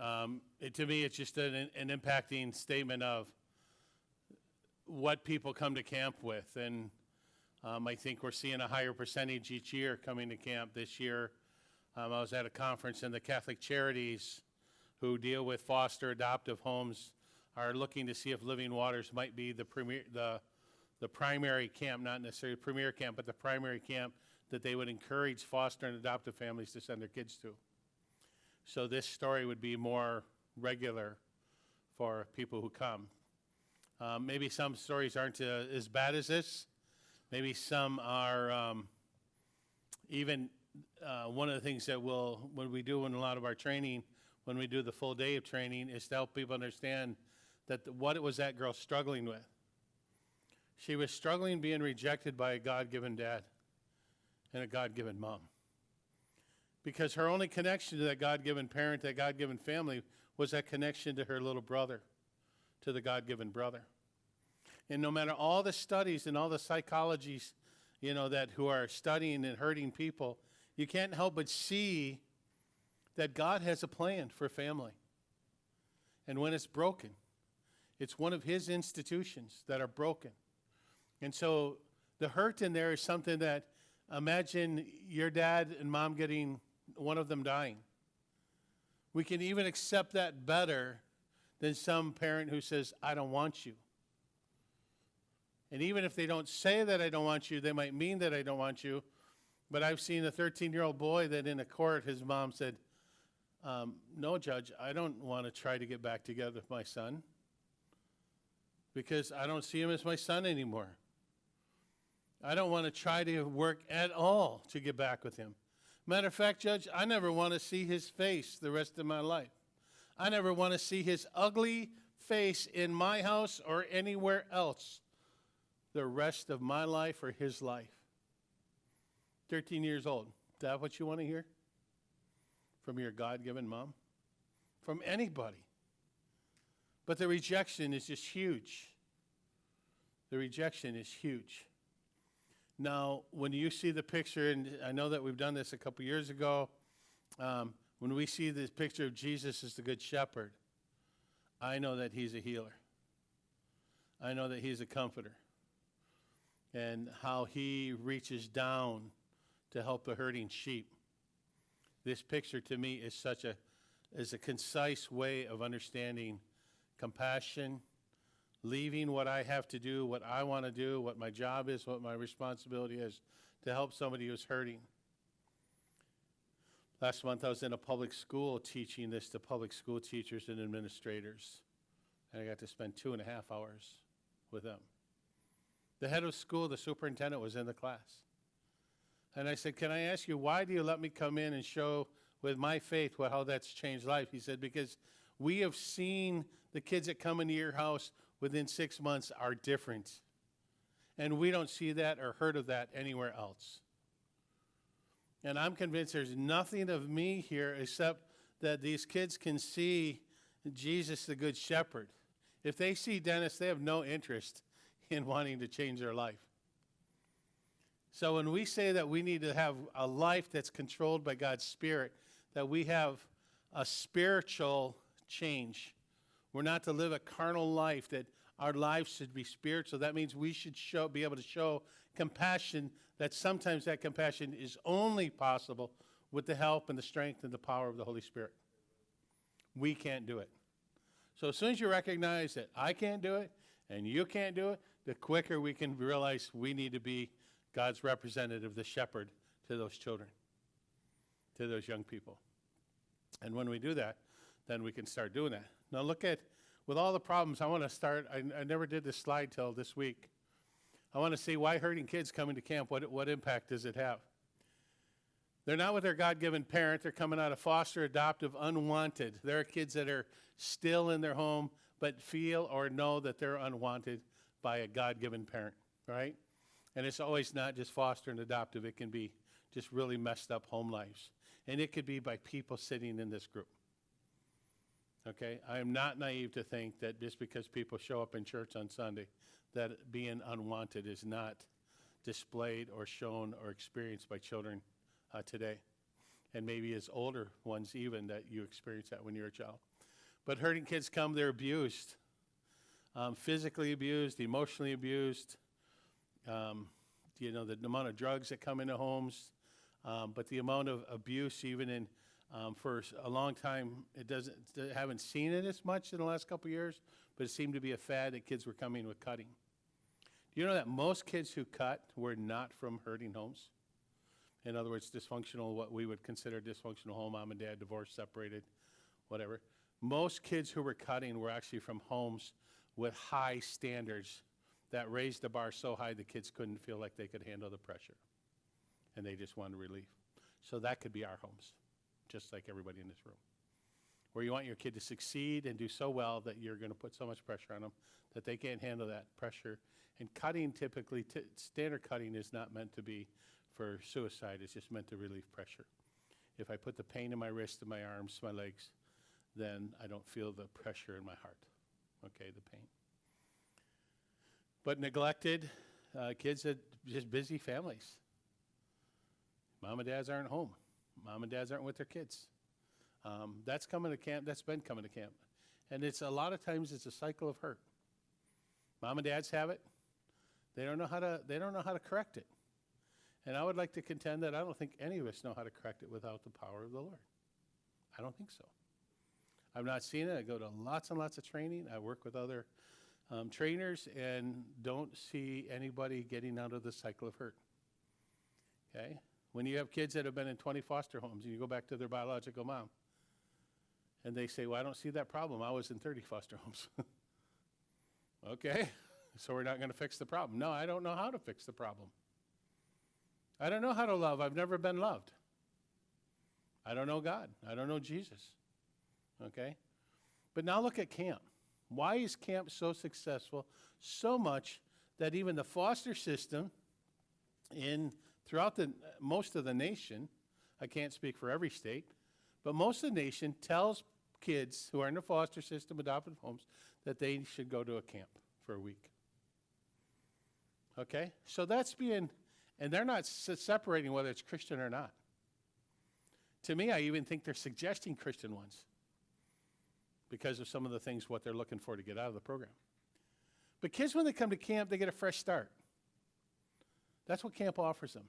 To me, it's just an impacting statement of what people come to camp with. And I think we're seeing a higher percentage each year coming to camp. This year, I was at a conference, and the Catholic Charities who deal with foster adoptive homes are looking to see if Living Waters might be the primary camp, not necessarily the premier camp, but the primary camp that they would encourage foster and adoptive families to send their kids to. So this story would be more regular for people who come. Maybe some stories aren't as bad as this. Maybe some are even one of the things that when we do in a lot of our training, when we do the full day of training, is to help people understand that what was that girl struggling with. She was struggling being rejected by a God-given dad and a God-given mom. Because her only connection to that God-given parent, that God-given family, was that connection to her little brother, to the God-given brother. And no matter all the studies and all the psychologies, who are studying and hurting people, you can't help but see that God has a plan for family. And when it's broken, it's one of his institutions that are broken. And so the hurt in there is something that, imagine your dad and mom getting, one of them dying. We can even accept that better than some parent who says, I don't want you. And even if they don't say that I don't want you, they might mean that I don't want you. But I've seen a 13-year-old boy that in a court, his mom said, no, Judge, I don't want to try to get back together with my son because I don't see him as my son anymore. I don't want to try to work at all to get back with him. Matter of fact, Judge, I never want to see his face the rest of my life. I never want to see his ugly face in my house or anywhere else the rest of my life or his life. 13 years old. Is that what you want to hear? From your God-given mom? From anybody. But the rejection is just huge. The rejection is huge. Now, when you see the picture, and I know that we've done this a couple years ago, when we see this picture of Jesus as the Good Shepherd, I know that he's a healer. I know that he's a comforter. And how he reaches down to help the hurting sheep. This picture to me is is a concise way of understanding compassion, leaving what I have to do, what I want to do, what my job is, what my responsibility is, to help somebody who's hurting. Last month I was in a public school teaching this to public school teachers and administrators, and I got to spend 2.5 hours with them. The head of school, the superintendent, was in the class. And I said, can I ask you, why do you let me come in and show with my faith how that's changed life? He said, because we have seen the kids that come into your house within 6 months are different. And we don't see that or heard of that anywhere else. And I'm convinced there's nothing of me here except that these kids can see Jesus, the Good Shepherd. If they see Dennis, they have no interest in wanting to change their life. So when we say that we need to have a life that's controlled by God's Spirit, that we have a spiritual change. We're not to live a carnal life, that our lives should be spiritual. That means we should be able to show compassion, that sometimes that compassion is only possible with the help and the strength and the power of the Holy Spirit. We can't do it. So as soon as you recognize that I can't do it and you can't do it, the quicker we can realize we need to be God's representative, the shepherd, to those children, to those young people. And when we do that, then we can start doing that. Now look at, with all the problems, I want to start, I never did this slide till this week. I want to see why hurting kids coming to camp, what impact does it have? They're not with their God-given parent. They're coming out of foster, adoptive, unwanted. There are kids that are still in their home but feel or know that they're unwanted by a God-given parent, right? And it's always not just foster and adoptive. It can be just really messed up home lives. And it could be by people sitting in this group. Okay? I am not naive to think that just because people show up in church on Sunday, that being unwanted is not displayed or shown or experienced by children today. and maybe as older ones even, that you experienced that when you were a child. But hurting kids come, they're abused, physically abused, emotionally abused, the amount of drugs that come into homes, but the amount of abuse even in, for a long time, haven't seen it as much in the last couple of years, but it seemed to be a fad that kids were coming with cutting. Do you know that most kids who cut were not from hurting homes? In other words, dysfunctional, what we would consider dysfunctional home, mom and dad divorced, separated, whatever. Most kids who were cutting were actually from homes with high standards that raised the bar so high the kids couldn't feel like they could handle the pressure, and they just wanted relief. So that could be our homes, just like everybody in this room, where you want your kid to succeed and do so well that you're going to put so much pressure on them that they can't handle that pressure. And cutting typically, standard cutting is not meant to be for suicide. It's just meant to relieve pressure. If I put the pain in my wrist, in my arms, my legs, then I don't feel the pressure in my heart, okay, the pain. But neglected kids are just busy families. Mom and dads aren't home. Mom and dads aren't with their kids. That's coming to camp. That's been coming to camp. And it's a lot of times it's a cycle of hurt. Mom and dads have it. They don't know how to correct it. And I would like to contend that I don't think any of us know how to correct it without the power of the Lord. I don't think so. I've not seen it. I go to lots and lots of training. I work with other trainers and don't see anybody getting out of the cycle of hurt. Okay? When you have kids that have been in 20 foster homes and you go back to their biological mom and they say, well, I don't see that problem. I was in 30 foster homes. Okay, so we're not going to fix the problem. No, I don't know how to fix the problem. I don't know how to love. I've never been loved. I don't know God. I don't know Jesus. Okay? But now look at camp. Why is camp so successful? So much that even the foster system throughout most of the nation, I can't speak for every state, but most of the nation tells kids who are in the foster system, adopted homes, that they should go to a camp for a week. Okay? So that's and they're not separating whether it's Christian or not. To me, I even think they're suggesting Christian ones because of some of the things, what they're looking for to get out of the program. But kids, when they come to camp, they get a fresh start. That's what camp offers them.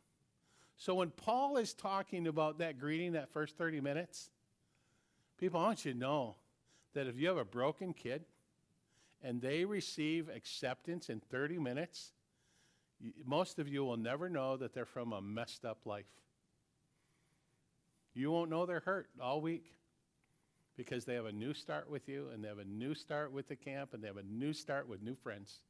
So when Paul is talking about that greeting, that first 30 minutes, people, I want you to know that if you have a broken kid and they receive acceptance in 30 minutes, most of you will never know that they're from a messed up life. You won't know they're hurt all week because they have a new start with you, and they have a new start with the camp, and they have a new start with new friends.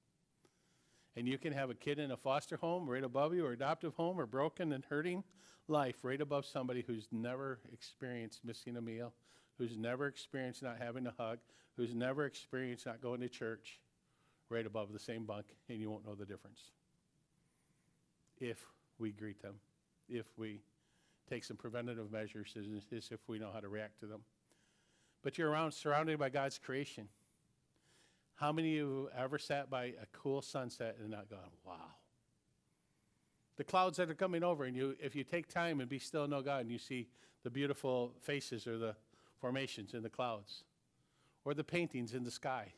And you can have a kid in a foster home right above you, or adoptive home, or broken and hurting life right above somebody who's never experienced missing a meal, who's never experienced not having a hug, who's never experienced not going to church, right above the same bunk, and you won't know the difference. If we greet them, if we take some preventative measures, as if we know how to react to them. But you're surrounded by God's creation. How many of you ever sat by a cool sunset and not gone, wow? The clouds that are coming over, and if you take time and be still and know God, and you see the beautiful faces or the formations in the clouds, or the paintings in the sky,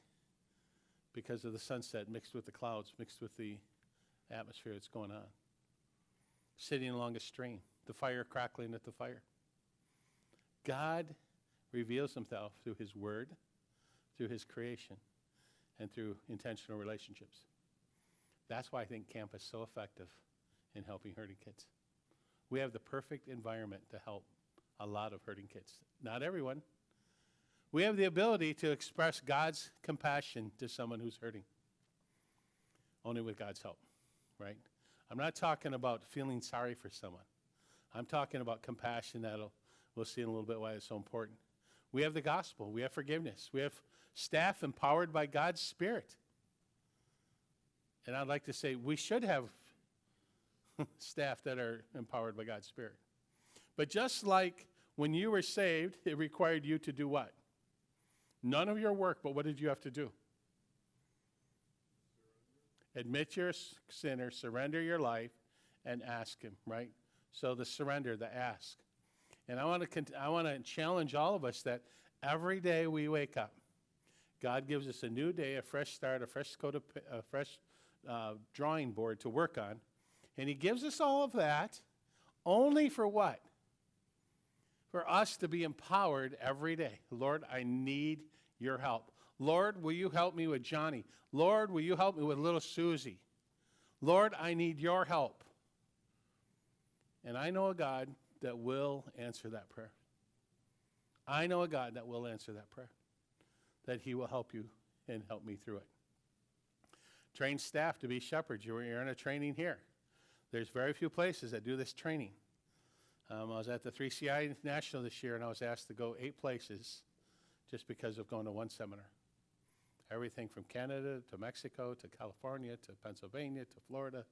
because of the sunset mixed with the clouds, mixed with the atmosphere that's going on. Sitting along a stream, the fire crackling at the fire. God reveals himself through his word, through his creation, and through intentional relationships. That's why I think camp is so effective in helping hurting kids. We have the perfect environment to help a lot of hurting kids. Not everyone. We have the ability to express God's compassion to someone who's hurting. Only with God's help, right? I'm not talking about feeling sorry for someone. I'm talking about compassion we'll see in a little bit why it's so important. We have the gospel. We have forgiveness. We have staff empowered by God's Spirit. And I'd like to say we should have staff that are empowered by God's Spirit. But just like when you were saved, it required you to do what? None of your work, but what did you have to do? Admit you're a sinner, surrender your life, and ask him, right? So the surrender, the ask. And I want to challenge all of us that every day we wake up, God gives us a new day, a fresh start, a fresh coat of, a fresh drawing board to work on. And he gives us all of that only for what? For us to be empowered every day. Lord, I need your help. Lord, will you help me with Johnny? Lord, will you help me with little Susie? Lord, I need your help. And I know a God that will answer that prayer. I know a God that will answer that prayer, that he will help you and help me through it. Train staff to be shepherds. You're in a training here. There's very few places that do this training. I was at the 3CI National this year, and I was asked to go 8 places just because of going to one seminar. Everything from Canada to Mexico to California to Pennsylvania to Florida,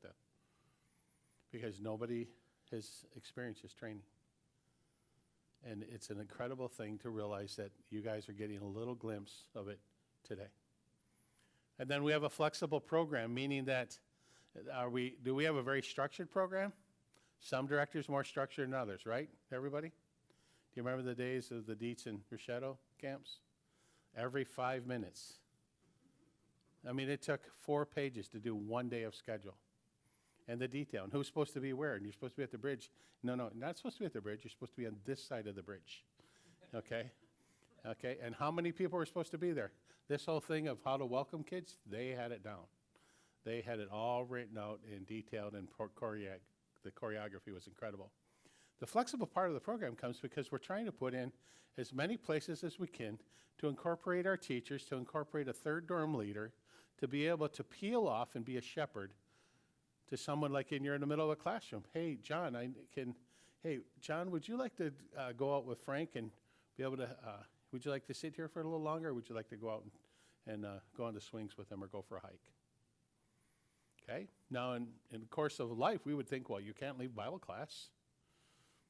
because nobody has experienced this training. And it's an incredible thing to realize that you guys are getting a little glimpse of it today. And then we have a flexible program, meaning that do we have a very structured program? Some directors more structured than others, right, everybody? Do you remember the days of the Dietz and Rishetto camps? Every 5 minutes. I mean, it took 4 pages to do 1 day of schedule. And the detail, and who's supposed to be where, and you're supposed to be at the bridge. No, not supposed to be at the bridge, you're supposed to be on this side of the bridge, okay? Okay, and how many people were supposed to be there? This whole thing of how to welcome kids, they had it down. They had it all written out and detailed, and the choreography was incredible. The flexible part of the program comes because we're trying to put in as many places as we can to incorporate our teachers, to incorporate a third dorm leader, to be able to peel off and be a shepherd to someone like you're in the middle of a classroom. Hey, John, would you like to go out with Frank and be able to, would you like to sit here for a little longer, or would you like to go out and go on the swings with him or go for a hike? Okay, now in the course of life, we would think, well, you can't leave Bible class.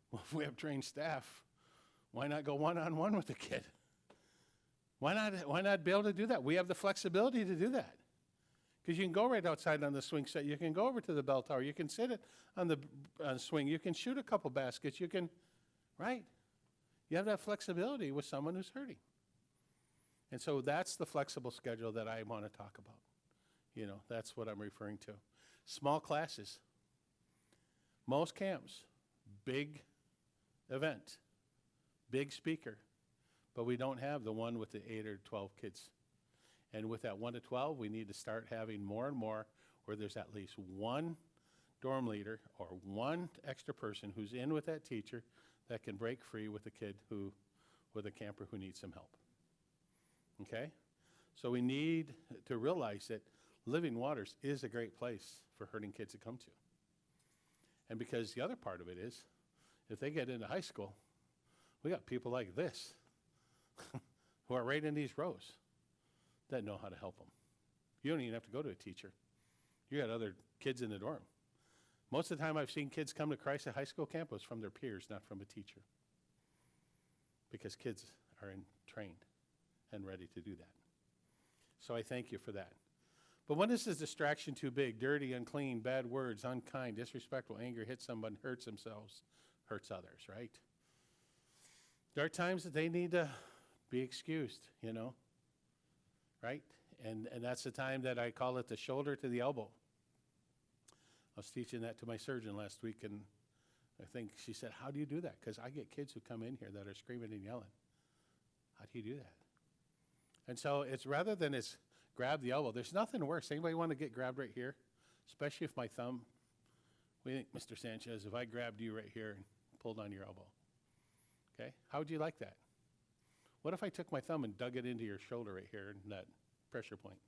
Well, if we have trained staff, why not go one-on-one with the kid? Why not be able to do that? We have the flexibility to do that. Because you can go right outside on the swing set. You can go over to the bell tower. You can sit on the swing. You can shoot a couple baskets. You can, right? You have that flexibility with someone who's hurting. And so that's the flexible schedule that I want to talk about. You know, that's what I'm referring to. Small classes. Most camps, big event, big speaker, but we don't have the one with the 8 or 12 kids. And with that 1 to 12, we need to start having more and more where there's at least one dorm leader or one extra person who's in with that teacher that can break free with a kid with a camper who needs some help. Okay? So we need to realize that Living Waters is a great place for hurting kids to come to. And because the other part of it is, if they get into high school, we got people like this who are right in these rows that know how to help them. You don't even have to go to a teacher. You got other kids in the dorm. Most of the time I've seen kids come to Christ at high school campus from their peers, not from a teacher. Because kids are trained and ready to do that. So I thank you for that. But when is this distraction too big? Dirty, unclean, bad words, unkind, disrespectful, anger, hits someone, hurts themselves, hurts others, right? There are times that they need to be excused, you know, right? And that's the time that I call it the shoulder to the elbow. I was teaching that to my surgeon last week, and I think she said, how do you do that? Because I get kids who come in here that are screaming and yelling. How do you do that? And so it's rather than it's grab the elbow. There's nothing worse. Anybody want to get grabbed right here? Especially if my thumb, we think, Mr. Sanchez, if I grabbed you right here and pulled on your elbow. Okay? How would you like that? What if I took my thumb and dug it into your shoulder right here in that pressure point?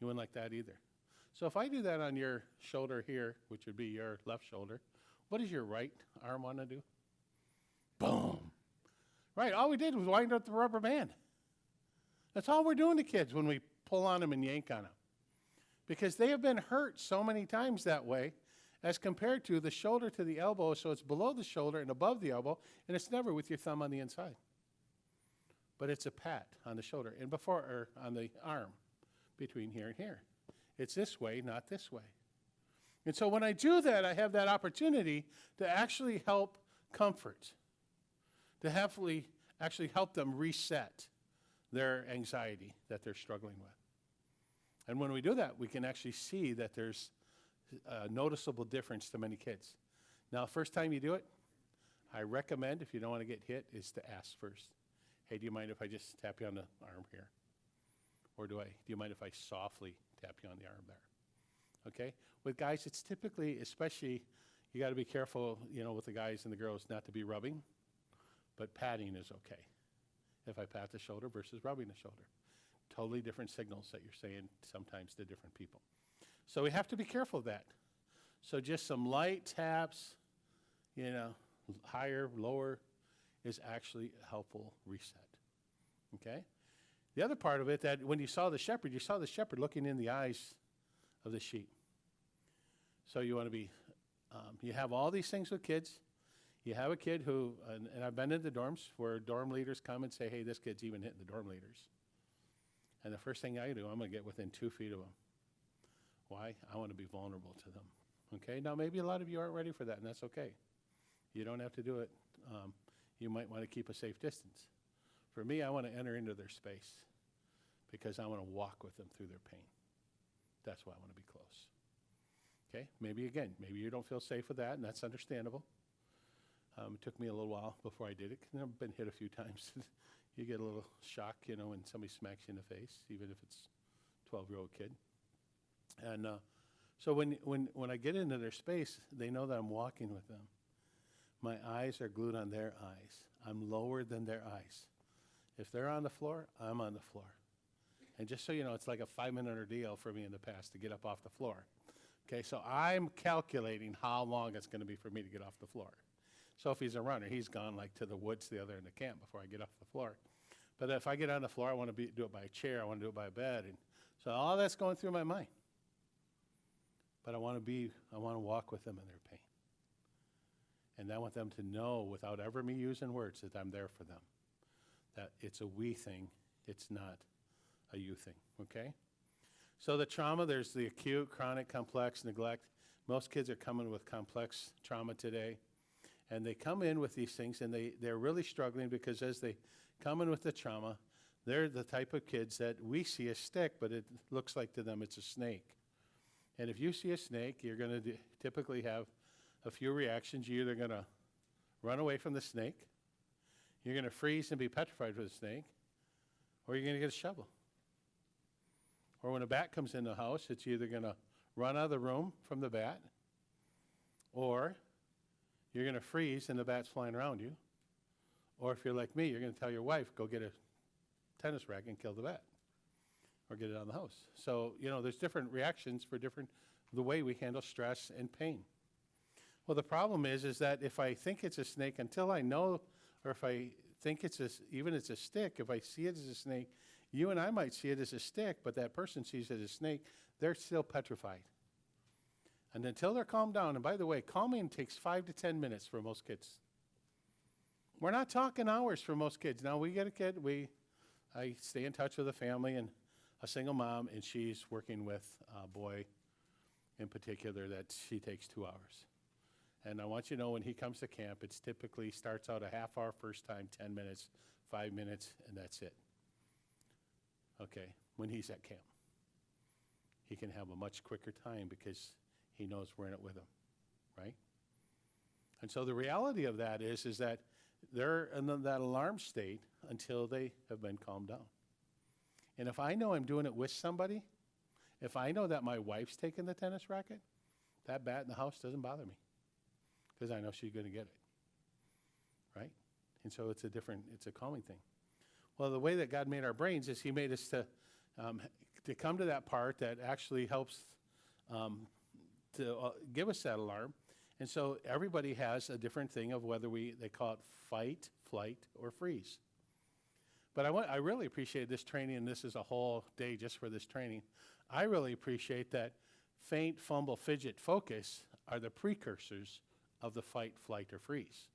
You wouldn't like that either. So if I do that on your shoulder here, which would be your left shoulder, what does your right arm want to do? Boom. Right, all we did was wind up the rubber band. That's all we're doing to kids when we pull on them and yank on them. Because they have been hurt so many times that way as compared to the shoulder to the elbow, so it's below the shoulder and above the elbow, and it's never with your thumb on the inside. But it's a pat on the shoulder and or on the arm between here and here. It's this way, not this way. And so when I do that, I have that opportunity to actually help comfort. to actually help them reset their anxiety that they're struggling with. And when we do that, we can actually see that there's a noticeable difference to many kids. Now, first time you do it, I recommend, if you don't want to get hit, is to ask first. Hey, do you mind if I just tap you on the arm here? Or do you mind if I softly tap you on the arm there? Okay? With guys, it's typically, especially, you got to be careful, with the guys and the girls not to be rubbing, but patting is okay. If I pat the shoulder versus rubbing the shoulder. Totally different signals that you're saying sometimes to different people. So we have to be careful of that. So just some light taps, higher, lower, is actually a helpful reset. Okay? The other part of it, that when you saw the shepherd looking in the eyes of the sheep. So you want to be, you have all these things with kids. You have a kid who, and I've been in the dorms where dorm leaders come and say, hey, this kid's even hitting the dorm leaders. And the first thing I do, I'm going to get within 2 feet of them. Why? I want to be vulnerable to them. Okay? Now, maybe a lot of you aren't ready for that, and that's okay. You don't have to do it. You might want to keep a safe distance. For me, I want to enter into their space because I want to walk with them through their pain. That's why I want to be close. Okay? Maybe you don't feel safe with that, and that's understandable. It took me a little while before I did it, because I've been hit a few times. You get a little shock, when somebody smacks you in the face, even if it's a 12-year-old kid. And so when I get into their space, they know that I'm walking with them. My eyes are glued on their eyes. I'm lower than their eyes. If they're on the floor, I'm on the floor. And just so you know, it's like a 5-minute ordeal for me in the past to get up off the floor. Okay, so I'm calculating how long it's going to be for me to get off the floor. So if he's a runner, he's gone like to the woods the other end of camp before I get off the floor. But if I get on the floor, I want to do it by a chair. I want to do it by a bed. And so all that's going through my mind. But I want to walk with them in their pain. And I want them to know, without ever me using words, that I'm there for them. That it's a we thing. It's not a you thing, okay? So the trauma, there's the acute, chronic, complex, neglect. Most kids are coming with complex trauma today. And they come in with these things, and they're really struggling because as they come in with the trauma, they're the type of kids that we see a stick, but it looks like to them it's a snake. And if you see a snake, you're going to typically have a few reactions. You're either going to run away from the snake, you're going to freeze and be petrified with the snake, or you're going to get a shovel. Or when a bat comes in the house, it's either going to run out of the room from the bat, or you're going to freeze and the bat's flying around you. Or if you're like me, you're going to tell your wife, go get a tennis racket and kill the bat. Or get it out of the house. So, there's different reactions for the way we handle stress and pain. Well, the problem is that if I think it's a snake, until I know, or if I think it's a stick, if I see it as a snake, you and I might see it as a stick, but that person sees it as a snake, they're still petrified. And until they're calmed down, and by the way, calming takes 5 to 10 minutes for most kids. We're not talking hours for most kids. Now, we get a kid, I stay in touch with a family and a single mom, and she's working with a boy in particular that she takes 2 hours. And I want you to know, when he comes to camp, it's typically starts out a half hour first time, 10 minutes, 5 minutes, and that's it. Okay, when he's at camp. He can have a much quicker time because he knows we're in it with him, right? And so the reality of that is that they're in that alarm state until they have been calmed down. And if I know I'm doing it with somebody, if I know that my wife's taking the tennis racket, that bat in the house doesn't bother me because I know she's going to get it, right? And so it's a calming thing. Well, the way that God made our brains is he made us to come to that part that actually helps to give us that alarm. And so everybody has a different thing of whether they call it fight, flight, or freeze. But I really appreciate this training, and this is a whole day just for this training. I really appreciate that faint, fumble, fidget, focus are the precursors of the fight, flight, or freeze.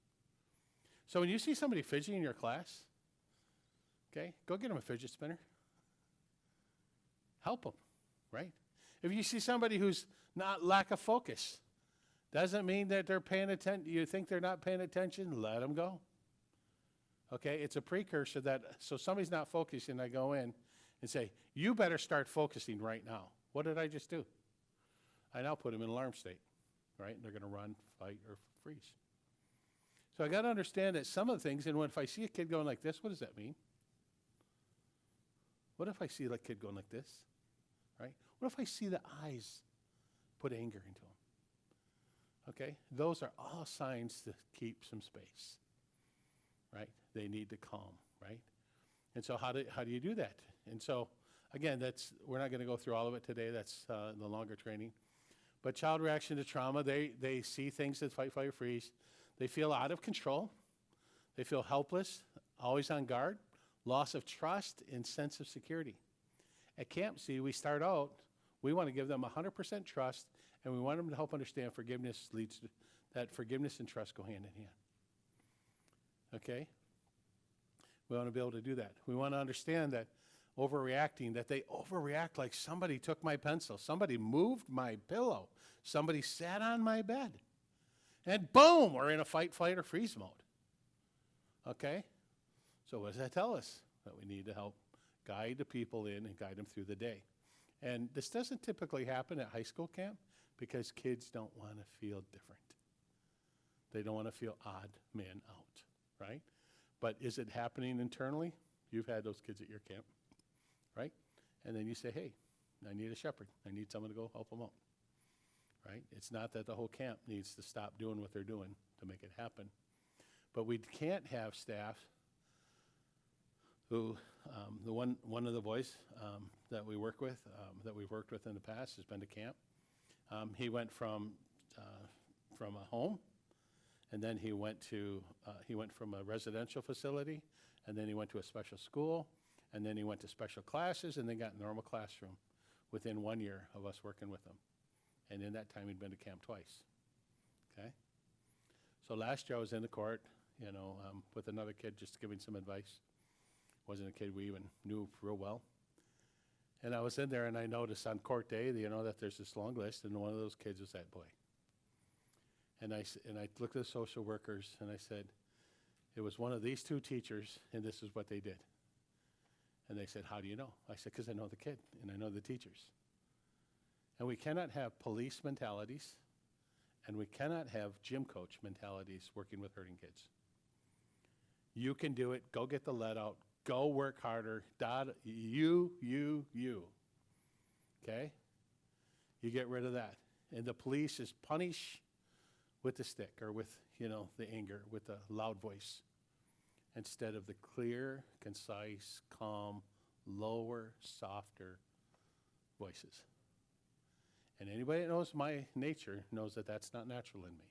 So when you see somebody fidgeting in your class, okay, go get them a fidget spinner. Help them, right? If you see somebody who's not lack of focus, doesn't mean that they're paying attention. You think they're not paying attention, let them go. Okay, it's a precursor that, so somebody's not focusing, I go in and say, you better start focusing right now. What did I just do? I now put them in alarm state, right? They're gonna run, fight, or freeze. So I gotta understand that some of the things, and if I see a kid going like this, what does that mean? What if I see a kid going like this, right? What if I see the eyes put anger into them? Okay, those are all signs to keep some space, right? They need to calm, right? And so how do you do that? And so, again, we're not gonna go through all of it today, that's the longer training. But child reaction to trauma, they see things that fight, flight, or freeze. They feel out of control. They feel helpless, always on guard, loss of trust and sense of security. At Camp C, we start out, we want to give them 100% trust, and we want them to help understand forgiveness leads to, that forgiveness and trust go hand in hand. Okay? We want to be able to do that. We want to understand that overreacting, that they overreact like somebody took my pencil, somebody moved my pillow, somebody sat on my bed, and boom, we're in a fight, flight, or freeze mode. Okay? So what does that tell us? That we need to help guide the people in and guide them through the day. And this doesn't typically happen at high school camp because kids don't want to feel different. They don't want to feel odd man out, right? But is it happening internally? You've had those kids at your camp, right? And then you say, hey, I need a shepherd. I need someone to go help them out, right? It's not that the whole camp needs to stop doing what they're doing to make it happen. But we can't have staff who, one of the boys that we work with, that we've worked with in the past, has been to camp. He went from a home, and then he went from a residential facility, and then he went to a special school, and then he went to special classes, and then got in normal classroom within 1 year of us working with him. And in that time, he'd been to camp twice. Okay? So last year I was in the court, with another kid just giving some advice. Wasn't a kid we even knew real well. And I was in there and I noticed on court day, that there's this long list, and one of those kids was that boy. And I looked at the social workers and I said, it was one of these two teachers and this is what they did. And they said, how do you know? I said, because I know the kid and I know the teachers. And we cannot have police mentalities and we cannot have gym coach mentalities working with hurting kids. You can do it. Go get the lead out. Go work harder. You. Okay? You get rid of that. And the police is punish with the stick or with, the anger, with the loud voice, instead of the clear, concise, calm, lower, softer voices. And anybody that knows my nature knows that that's not natural in me.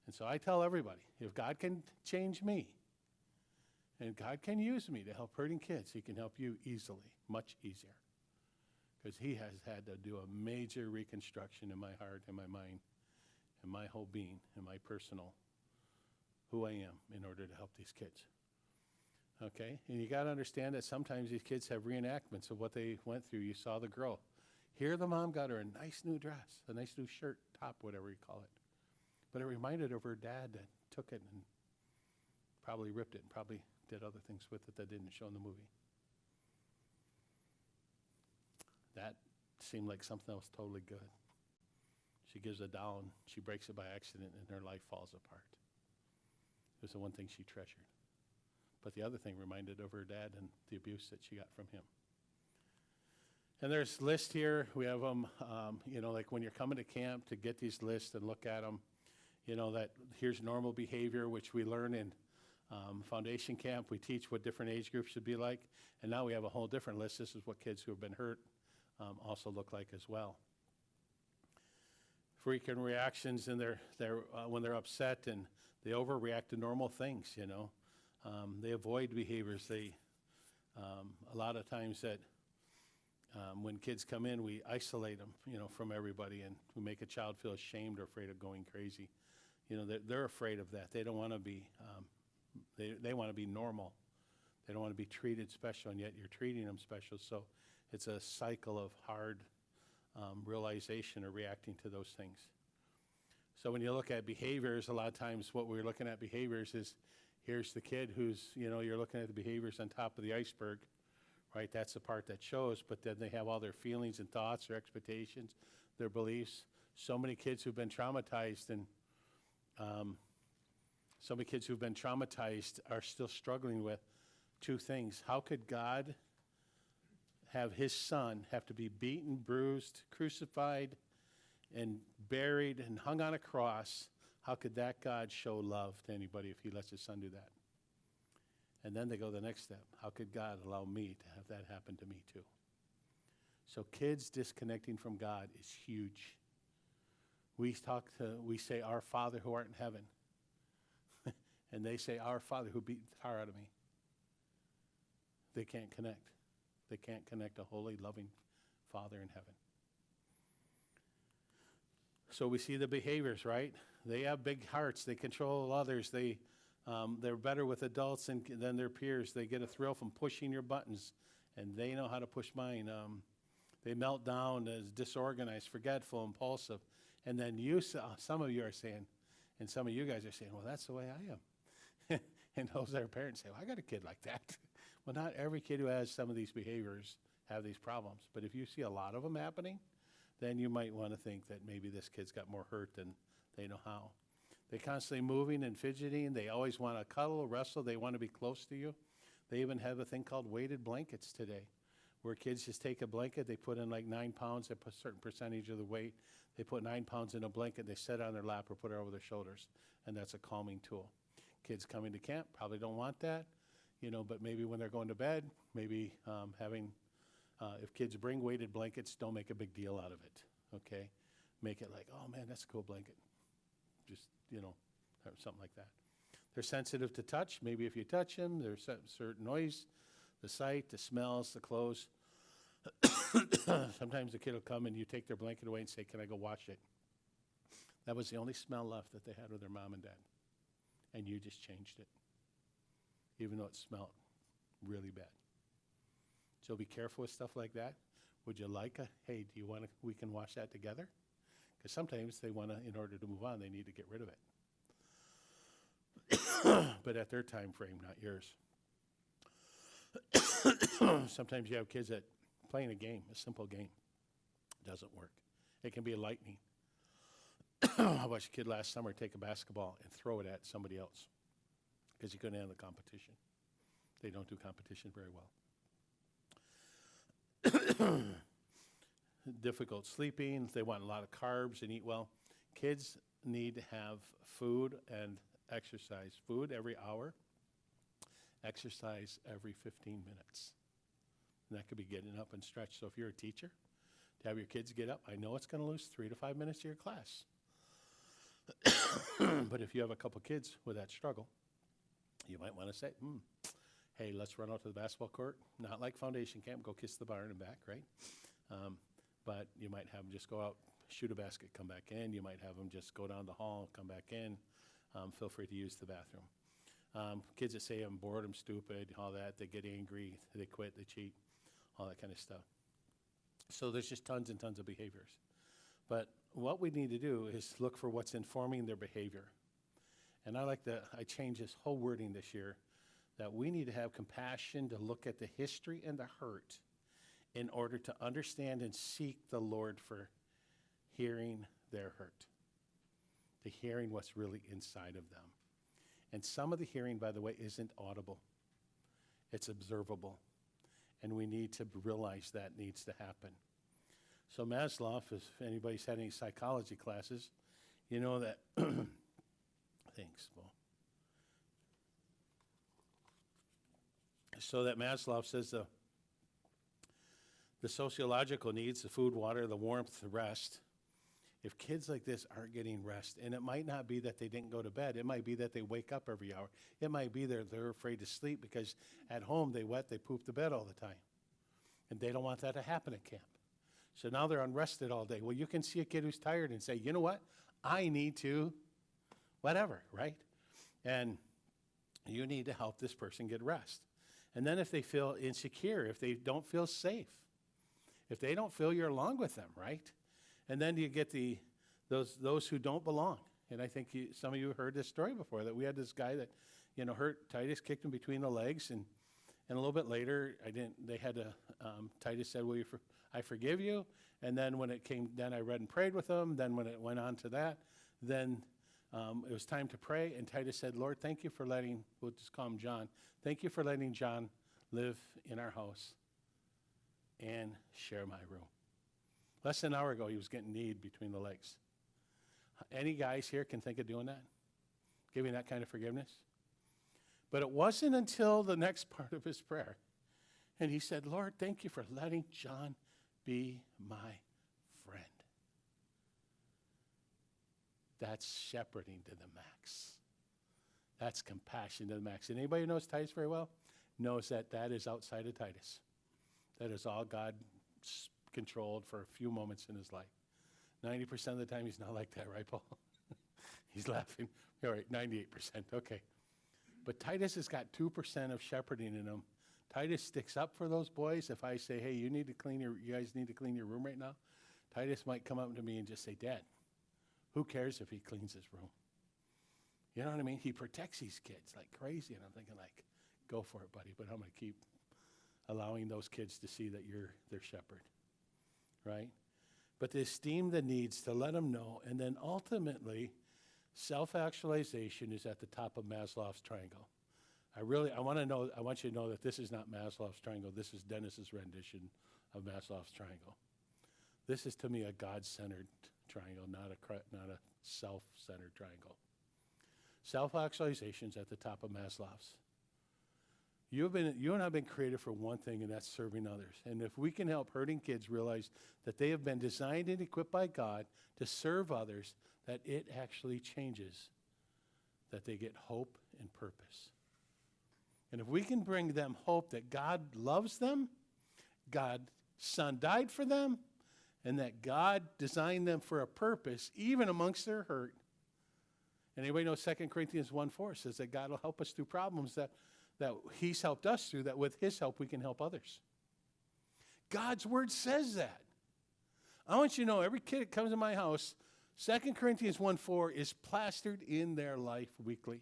And so I tell everybody, if God can change me, and God can use me to help hurting kids, he can help you easily, much easier. Because he has had to do a major reconstruction in my heart and my mind and my whole being and my personal who I am in order to help these kids. Okay? And you got to understand that sometimes these kids have reenactments of what they went through. You saw the girl. Here the mom got her a nice new dress, a nice new shirt, top, whatever you call it. But it reminded her of her dad that took it and probably ripped it and probably did other things with it that didn't show in the movie. That seemed like something that was totally good. She gives a doll and she breaks it by accident and her life falls apart. It was the one thing she treasured. But the other thing reminded of her dad and the abuse that she got from him. And there's lists here. We have them, like when you're coming to camp to get these lists and look at them, that here's normal behavior, which we learn in foundation camp. We teach what different age groups should be like. And now we have a whole different list. This is what kids who have been hurt also look like as well. Frequent reactions in when they're upset and they overreact to normal things, They avoid behaviors. A lot of times that when kids come in, we isolate them, from everybody, and we make a child feel ashamed or afraid of going crazy. They're afraid of that. They don't want to be, they want to be normal. They don't want to be treated special, and yet you're treating them special. So it's a cycle of hard realization or reacting to those things. So when you look at behaviors, a lot of times what we're looking at behaviors is here's the kid who's, you're looking at the behaviors on top of the iceberg, right? That's the part that shows, but then they have all their feelings and thoughts, their expectations, their beliefs. So many kids who've been traumatized are still struggling with two things. How could God have his son have to be beaten, bruised, crucified, and buried and hung on a cross? How could that God show love to anybody if he lets his son do that? And then they go the next step. How could God allow me to have that happen to me too? So kids disconnecting from God is huge. We say, "Our Father who art in heaven." And they say, "Our Father who beat the tar out of me." They can't connect. They can't connect a holy, loving Father in heaven. So we see the behaviors, right? They have big hearts. They control others. They're better with adults than their peers. They get a thrill from pushing your buttons, and they know how to push mine. They melt down as disorganized, forgetful, impulsive. And then some of you are saying, and some of you guys are saying, "Well, that's the way I am." And those that are parents say, "Well, I got a kid like that." Well, not every kid who has some of these behaviors have these problems. But if you see a lot of them happening, then you might want to think that maybe this kid's got more hurt than they know how. They're constantly moving and fidgeting. They always want to cuddle, wrestle. They want to be close to you. They even have a thing called weighted blankets today, where kids just take a blanket, they put in like 9 pounds, they put a certain percentage of the weight. They put 9 pounds in a blanket, they set it on their lap or put it over their shoulders, and that's a calming tool. Kids coming to camp probably don't want that, but maybe when they're going to bed, maybe if kids bring weighted blankets, don't make a big deal out of it, okay? Make it like, "Oh man, that's a cool blanket." Just, or something like that. They're sensitive to touch. Maybe if you touch them, there's certain noise, the sight, the smells, the clothes. Sometimes the kid will come and you take their blanket away and say, "Can I go wash it?" That was the only smell left that they had with their mom and dad. And you just changed it, even though it smelled really bad. So be careful with stuff like that. Would you like hey, do you want to, we can wash that together? Because sometimes they want to, in order to move on, they need to get rid of it. But at their time frame, not yours. Sometimes you have kids that playing a game, a simple game, doesn't work. It can be lightning. I watched a kid last summer take a basketball and throw it at somebody else because he couldn't handle the competition. They don't do competition very well. Difficult sleeping. They want a lot of carbs and eat well. Kids need to have food and exercise. Food every hour, exercise every 15 minutes. And that could be getting up and stretch. So if you're a teacher, to have your kids get up, I know it's going to lose 3 to 5 minutes of your class. But if you have a couple kids with that struggle, you might want to say, "Hey, let's run out to the basketball court." Not like foundation camp, go kiss the barn and back, right? But you might have them just go out, shoot a basket, come back in. You might have them just go down the hall, come back in. Feel free to use the bathroom. Kids that say, "I'm bored, I'm stupid," all that, they get angry, they quit, they cheat, all that kind of stuff. So there's just tons and tons of behaviors. But what we need to do is look for what's informing their behavior. And I changed this whole wording this year, that we need to have compassion to look at the history and the hurt in order to understand and seek the Lord for hearing their hurt, to hearing what's really inside of them. And some of the hearing, by the way, isn't audible. It's observable. And we need to realize that needs to happen. So Maslow, if anybody's had any psychology classes, you know that, thanks, Bo. So that Maslow says the sociological needs, the food, water, the warmth, the rest, if kids like this aren't getting rest, and it might not be that they didn't go to bed, it might be that they wake up every hour. It might be they're afraid to sleep because at home they poop the bed all the time. And they don't want that to happen at camp. So now they're unrested all day. Well, you can see a kid who's tired and say, "You know what? I need to whatever," right? And you need to help this person get rest. And then if they feel insecure, if they don't feel safe, if they don't feel you're along with them, right? And then you get those who don't belong. And I think some of you heard this story before, that we had this guy that, hurt. Titus kicked him between the legs, and a little bit later, they had to, Titus said, I forgive you. And then when it came, then I read and prayed with him. Then when it went on to that, then it was time to pray. And Titus said, Lord, thank you for we'll just call him John. Thank you for letting John live in our house and share my room. Less than an hour ago, he was getting kneed between the legs. Any guys here can think of doing that? Giving that kind of forgiveness? But it wasn't until the next part of his prayer. And he said, Lord, thank you for letting John be my friend. That's shepherding to the max. That's compassion to the max. And anybody who knows Titus very well knows that that is outside of Titus. That is all God controlled for a few moments in his life. 90% of the time, he's not like that, right, Paul? He's laughing. All right, 98%, okay. But Titus has got 2% of shepherding in him. Titus sticks up for those boys. If I say, hey, you guys need to clean your room right now, Titus might come up to me and just say, Dad, who cares if he cleans his room? You know what I mean? He protects these kids like crazy, and I'm thinking like, go for it, buddy, but I'm going to keep allowing those kids to see that you're their shepherd, right? But to esteem the needs, to let them know, and then ultimately, self-actualization is at the top of Maslow's triangle. I want you to know that this is not Maslow's triangle. This is Dennis's rendition of Maslow's triangle. This is, to me, a God-centered triangle, not a self-centered triangle. Self-actualization is at the top of Maslow's. You and I have been created for one thing, and that's serving others. And if we can help hurting kids realize that they have been designed and equipped by God to serve others, that it actually changes, that they get hope and purpose. And if we can bring them hope that God loves them, God's Son died for them, and that God designed them for a purpose, even amongst their hurt. And anybody know 2 Corinthians 1:4 says that God will help us through problems that he's helped us through, that with his help we can help others. God's word says that. I want you to know, every kid that comes to my house, 2 Corinthians 1:4 is plastered in their life weekly.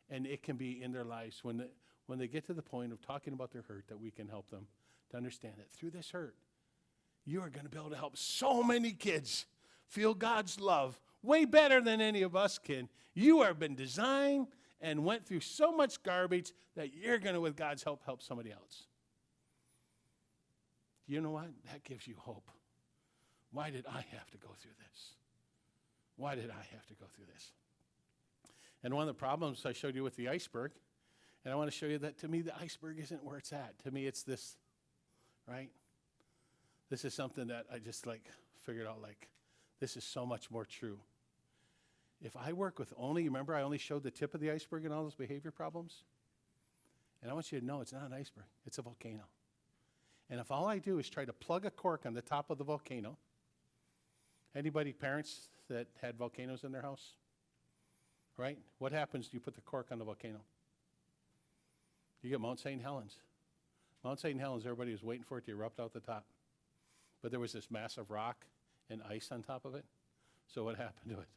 And it can be in their lives when they get to the point of talking about their hurt, that we can help them to understand that through this hurt, you are going to be able to help so many kids feel God's love way better than any of us can. You have been designed and went through so much garbage that you're going to, with God's help somebody else. You know what? That gives you hope. Why did I have to go through this? Why did I have to go through this? And one of the problems I showed you with the iceberg, and I want to show you that to me the iceberg isn't where it's at. To me it's this, right? This is something that I just figured out, this is so much more true. If I work with remember I only showed the tip of the iceberg and all those behavior problems? And I want you to know it's not an iceberg, it's a volcano. And if all I do is try to plug a cork on the top of the volcano, anybody, parents that had volcanoes in their house? Right? What happens when you put the cork on the volcano? You get Mount St. Helens. Mount St. Helens, everybody was waiting for it to erupt out the top. But there was this massive rock and ice on top of it. So what happened to it?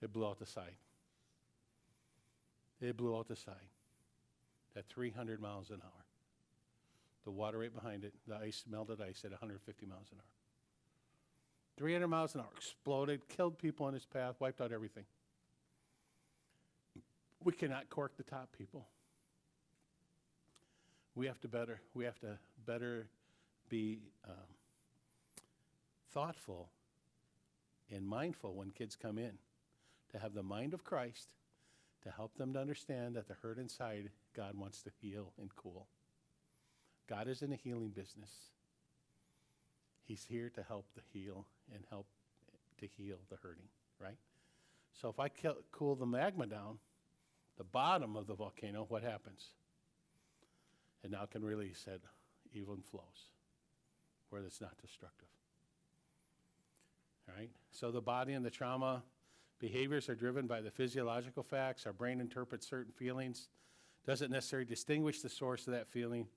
It blew out the side. It blew out the side at 300 miles an hour. The water right behind it, the ice, melted ice at 150 miles an hour. 300 miles an hour, exploded, killed people on its path, wiped out everything. We cannot cork the top, people. We have to better be thoughtful and mindful when kids come in, to have the mind of Christ, to help them to understand that the hurt inside, God wants to heal and cool. God is in the healing business. He's here to help the heal and help to heal the hurting, right? So if I cool the magma down, the bottom of the volcano, what happens? It now can release that even flows where it's not destructive. All right? So the body and the trauma behaviors are driven by the physiological facts. Our brain interprets certain feelings, doesn't necessarily distinguish the source of that feeling,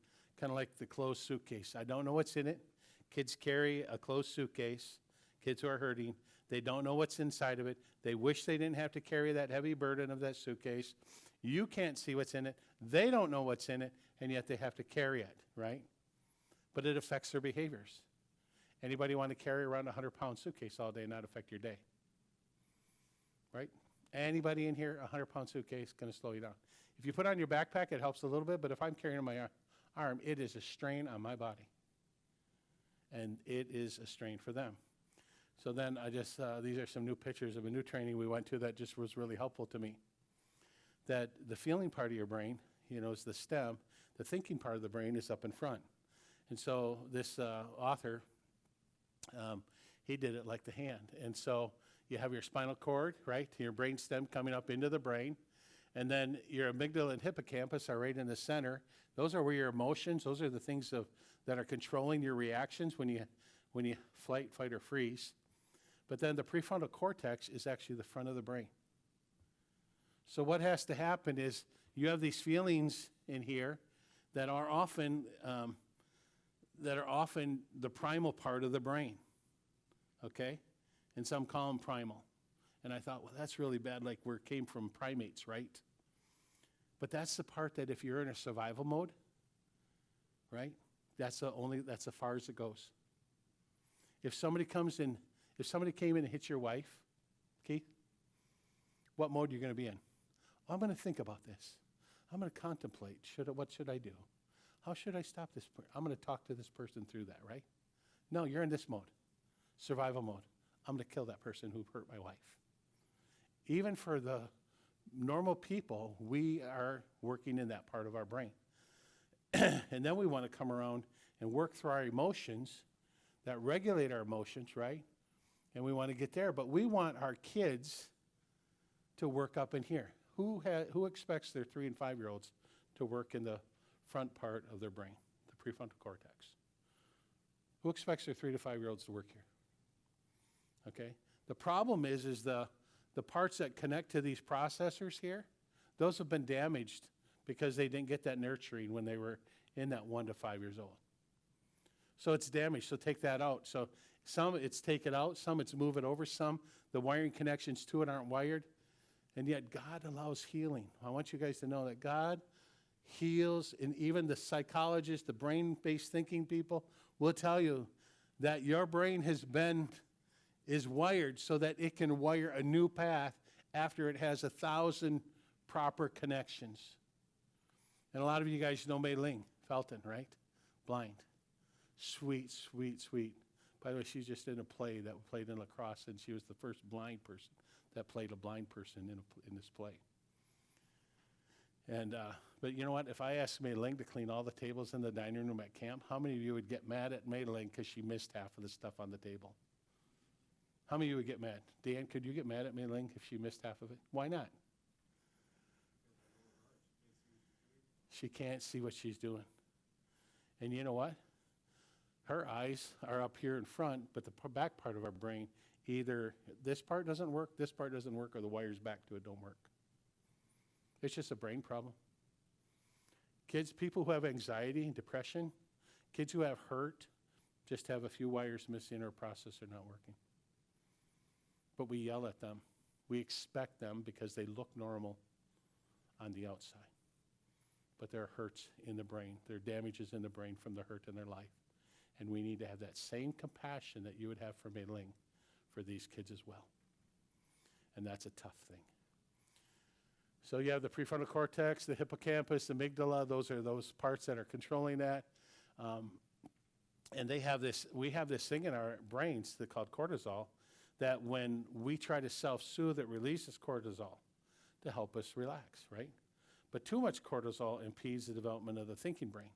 kind of like the closed suitcase. I don't know what's in it. Kids carry a closed suitcase. Kids who are hurting, they don't know what's inside of it. They wish they didn't have to carry that heavy burden of that suitcase. You can't see what's in it. They don't know what's in it, and yet they have to carry it, right? But it affects their behaviors. Anybody want to carry around a 100-pound suitcase all day and not affect your day? Right? Anybody in here, a 100-pound suitcase is going to slow you down. If you put on your backpack, it helps a little bit, but if I'm carrying on my arm, it is a strain on my body. And it is a strain for them. So then these are some new pictures of a new training we went to that just was really helpful to me. That the feeling part of your brain, is the stem. The thinking part of the brain is up in front. And so this author, he did it like the hand. And so you have your spinal cord, right, your brain stem coming up into the brain. And then your amygdala and hippocampus are right in the center. Those are where your emotions, those are the things that are controlling your reactions when you fight, or freeze. But then the prefrontal cortex is actually the front of the brain. So what has to happen is you have these feelings in here that are often the primal part of the brain, okay? And some call them primal. And I thought, well, that's really bad, like we came from primates, right? But that's the part that if you're in a survival mode, right, that's as far as it goes. If somebody came in and hit your wife, Keith, what mode are you going to be in? I'm going to think about this. I'm going to contemplate, what should I do? How should I stop this? I'm going to talk to this person through that, right? No, you're in this mode, survival mode. I'm going to kill that person who hurt my wife. Even for the normal people, we are working in that part of our brain. And then we want to come around and work through our emotions that regulate our emotions, right? And we want to get there. But we want our kids to work up in here. Who expects their 3 and 5-year-olds to work in the front part of their brain, the prefrontal cortex? Who expects their 3 to 5-year-olds to work here? Okay? The problem is the parts that connect to these processors here, those have been damaged because they didn't get that nurturing when they were in that 1 to 5 years old. So it's damaged, so take that out. So some it's take it out, some it's move it over, some the wiring connections to it aren't wired. And yet God allows healing. I want you guys to know that God heals, and even the psychologists, the brain-based thinking people will tell you that your brain is wired so that it can wire a new path after it has 1,000 proper connections. And a lot of you guys know Mei Ling Felton, right? Blind. Sweet, sweet, sweet. By the way, she's just in a play that played in lacrosse, and she was the first blind person that played a blind person in this play. And but you know what? If I asked Mei Ling to clean all the tables in the dining room at camp, how many of you would get mad at Mei Ling because she missed half of the stuff on the table? How many of you would get mad? Dan, could you get mad at Mei Ling if she missed half of it? Why not? She can't see what she's doing. And you know what? Her eyes are up here in front, but the back part of our brain, either this part doesn't work, or the wires back to it don't work. It's just a brain problem. Kids, people who have anxiety and depression, kids who have hurt, just have a few wires missing or a processor not working. But we yell at them. We expect them because they look normal on the outside. But there are hurts in the brain. There are damages in the brain from the hurt in their life. And we need to have that same compassion that you would have for Mei Ling for these kids as well. And that's a tough thing. So you have the prefrontal cortex, the hippocampus, the amygdala. Those are those parts that are controlling that. And we have this thing in our brains called cortisol that when we try to self-soothe, it releases cortisol to help us relax, right? But too much cortisol impedes the development of the thinking brain.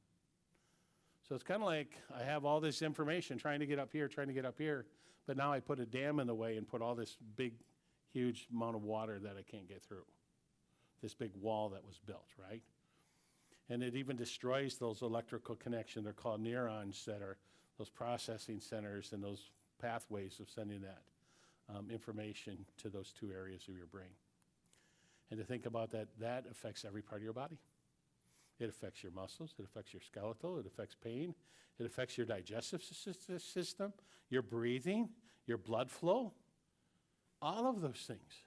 So it's kind of like I have all this information trying to get up here, but now I put a dam in the way and put all this big, huge amount of water that I can't get through. This big wall that was built, right? And it even destroys those electrical connections. They're called neurons, that are those processing centers and those pathways of sending that information to those two areas of your brain. And to think about that affects every part of your body. It affects your muscles, it affects your skeletal, it affects pain, it affects your digestive system, your breathing, your blood flow, all of those things.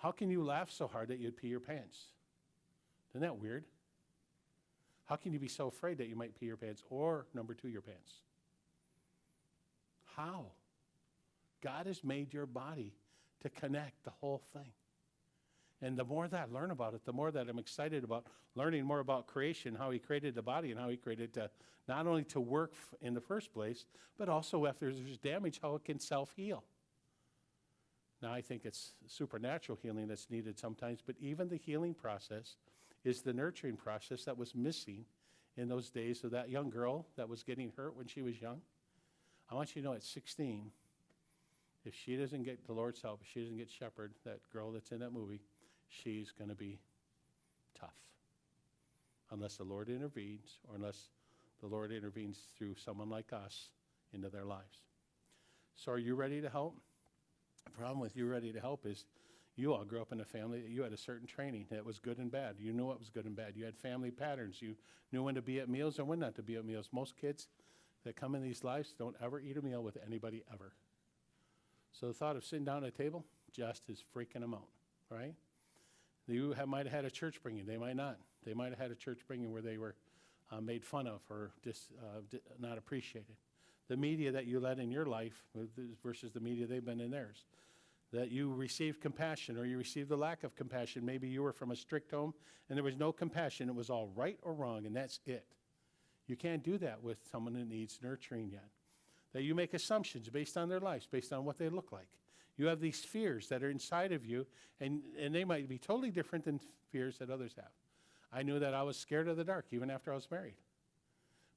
How can you laugh so hard that you'd pee your pants? Isn't that weird? How can you be so afraid that you might pee your pants or, number two, your pants? How? God has made your body to connect the whole thing. And the more that I learn about it, the more that I'm excited about learning more about creation, how he created the body and how he created to not only to work in the first place, but also if there's damage, how it can self-heal. Now, I think it's supernatural healing that's needed sometimes, but even the healing process is the nurturing process that was missing in those days of that young girl that was getting hurt when she was young. I want you to know at 16, if she doesn't get the Lord's help, if she doesn't get shepherded, that girl that's in that movie, she's going to be tough. Unless the Lord intervenes, or unless the Lord intervenes through someone like us into their lives. So are you ready to help? The problem with you ready to help is you all grew up in a family that you had a certain training that was good and bad. You knew what was good and bad. You had family patterns. You knew when to be at meals and when not to be at meals. Most kids that come in these lives don't ever eat a meal with anybody ever. So the thought of sitting down at a table just is freaking them out, right? You might have had a church bringing. They might not. They might have had a church bringing where they were made fun of or not appreciated. The media that you let in your life versus the media they've been in theirs. That you received compassion or you received the lack of compassion. Maybe you were from a strict home and there was no compassion. It was all right or wrong, and that's it. You can't do that with someone who needs nurturing yet. That you make assumptions based on their lives, based on what they look like. You have these fears that are inside of you, and they might be totally different than fears that others have. I knew that I was scared of the dark even after I was married.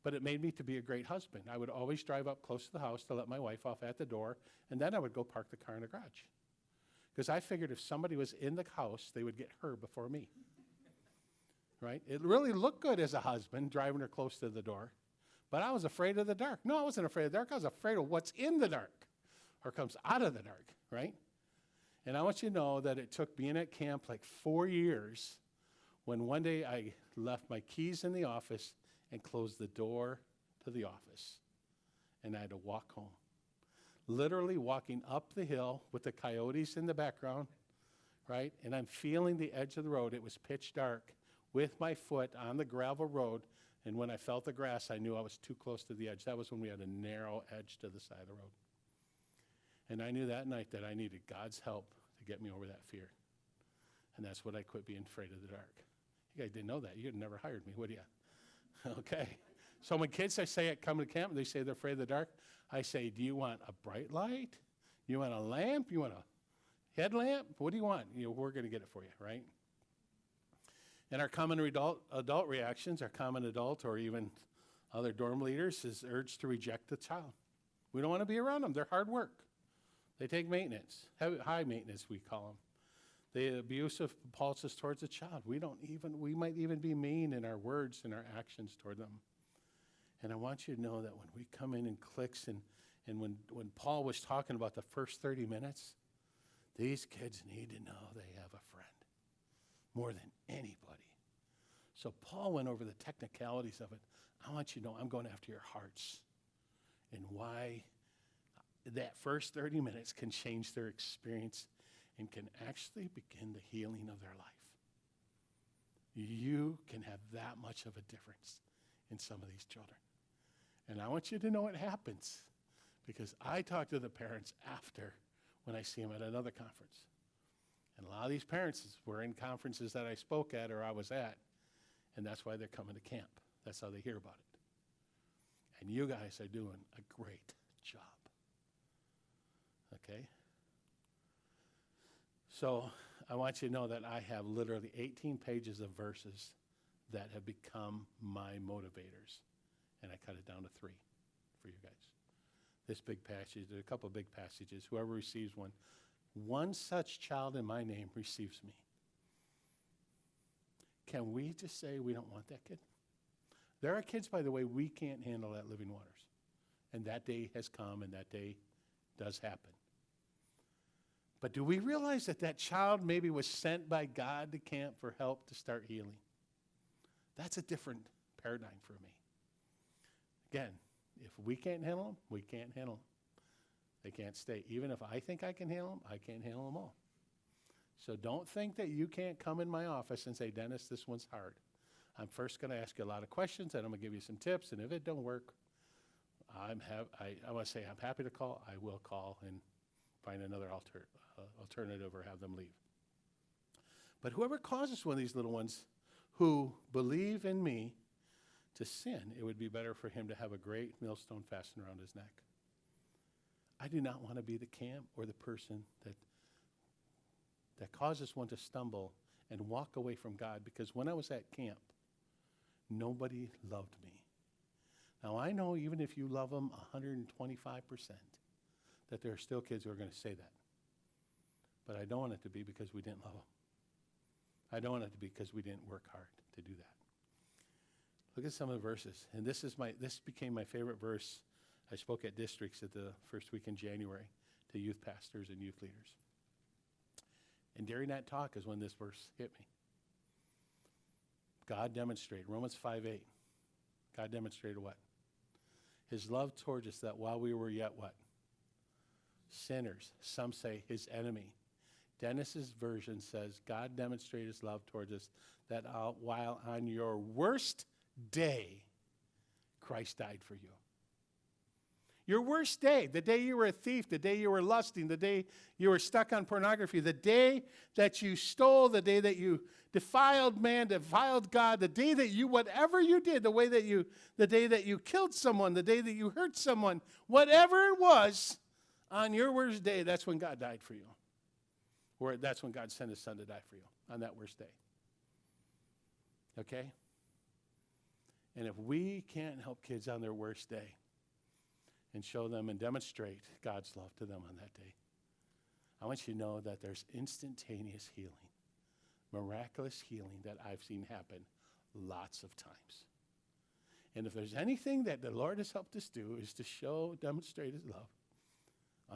But it made me to be a great husband. I would always drive up close to the house to let my wife off at the door, and then I would go park the car in the garage. Because I figured if somebody was in the house, they would get her before me. Right? It really looked good as a husband, driving her close to the door. But I was afraid of the dark. No, I wasn't afraid of the dark. I was afraid of what's in the dark or comes out of the dark, right? And I want you to know that it took being at camp like 4 years when one day I left my keys in the office and closed the door to the office. And I had to walk home. Literally walking up the hill with the coyotes in the background, right? And I'm feeling the edge of the road. It was pitch dark with my foot on the gravel road. And when I felt the grass, I knew I was too close to the edge. That was when we had a narrow edge to the side of the road. And I knew that night that I needed God's help to get me over that fear. And that's what I quit being afraid of the dark. You guys didn't know that. You'd never hired me, would you? Okay. So when kids come to camp and they say they're afraid of the dark, I say, do you want a bright light? You want a lamp? You want a headlamp? What do you want? We're going to get it for you, right? And our common adult reactions, our common adult or even other dorm leaders is urge to reject the child. We don't want to be around them. They're hard work. They take maintenance, high maintenance we call them. The abusive impulses towards the child. We might even be mean in our words and our actions toward them. And I want you to know that when we come in cliques and when Paul was talking about the first 30 minutes, these kids need to know they have a friend more than anybody. So Paul went over the technicalities of it. I want you to know I'm going after your hearts and why that first 30 minutes can change their experience and can actually begin the healing of their life. You can have that much of a difference in some of these children. And I want you to know it happens because I talk to the parents after when I see them at another conference. And a lot of these parents were in conferences that I spoke at or I was at, and that's why they're coming to camp. That's how they hear about it. And you guys are doing a great job. Okay? So I want you to know that I have literally 18 pages of verses that have become my motivators. And I cut it down to 3 for you guys. This big passage, there are a couple of big passages. Whoever receives one such child in my name receives me. Can we just say we don't want that kid? There are kids, by the way, we can't handle at Living Waters. And that day has come, and that day does happen. But do we realize that that child maybe was sent by God to camp for help to start healing? That's a different paradigm for me. Again, if we can't handle them, we can't handle them. They can't stay. Even if I think I can handle them, I can't handle them all. So don't think that you can't come in my office and say, Dennis, this one's hard. I'm first going to ask you a lot of questions, and I'm going to give you some tips, and if it don't work, I want to say I'm happy to call. I will call and find another alternative or have them leave. But whoever causes one of these little ones who believe in me to sin, it would be better for him to have a great millstone fastened around his neck. I do not want to be the camp or the person that causes one to stumble and walk away from God, because when I was at camp, nobody loved me. Now, I know even if you love them 125%, that there are still kids who are going to say that. But I don't want it to be because we didn't love them. I don't want it to be because we didn't work hard to do that. Look at some of the verses. And this became my favorite verse. I spoke at districts at the first week in January to youth pastors and youth leaders. And during that talk is when this verse hit me. God demonstrated, Romans 5:8. God demonstrated what? His love towards us, that while we were yet what? Sinners. Some say his enemy. Dennis's version says, God demonstrated his love towards us, that while on your worst day, Christ died for you. Your worst day, the day you were a thief, the day you were lusting, the day you were stuck on pornography, the day that you stole, the day that you defiled man, defiled God, the day that you, whatever you did, the day that you killed someone, the day that you hurt someone, whatever it was, on your worst day, that's when God died for you. Or that's when God sent his son to die for you, on that worst day. Okay? And if we can't help kids on their worst day and show them and demonstrate God's love to them on that day, I want you to know that there's instantaneous healing, miraculous healing that I've seen happen lots of times. And if there's anything that the Lord has helped us do, is to demonstrate his love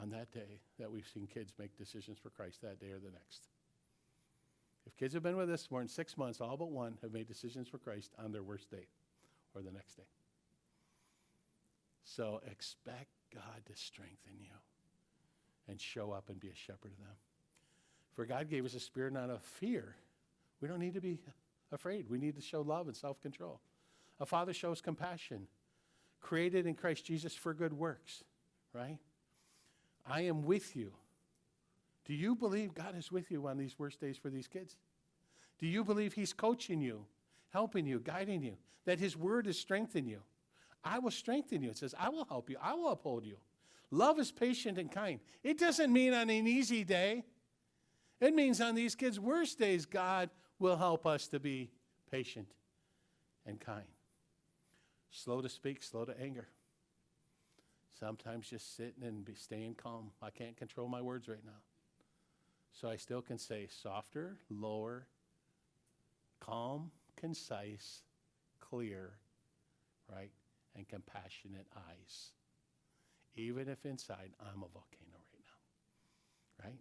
on that day that we've seen kids make decisions for Christ that day or the next. If kids have been with us more than 6 months, all but one have made decisions for Christ on their worst day or the next day. So expect God to strengthen you and show up and be a shepherd of them. For God gave us a spirit not of fear. We don't need to be afraid. We need to show love and self-control. A father shows compassion, created in Christ Jesus for good works, right? I am with you. Do you believe God is with you on these worst days for these kids? Do you believe he's coaching you, helping you, guiding you, that his word is strengthening you? I will strengthen you. It says, I will help you. I will uphold you. Love is patient and kind. It doesn't mean on an easy day. It means on these kids' worst days, God will help us to be patient and kind. Slow to speak, slow to anger. Sometimes just sitting and staying calm. I can't control my words right now. So I still can say softer, lower, calm, concise, clear, right? And compassionate eyes. Even if inside I'm a volcano right now, right?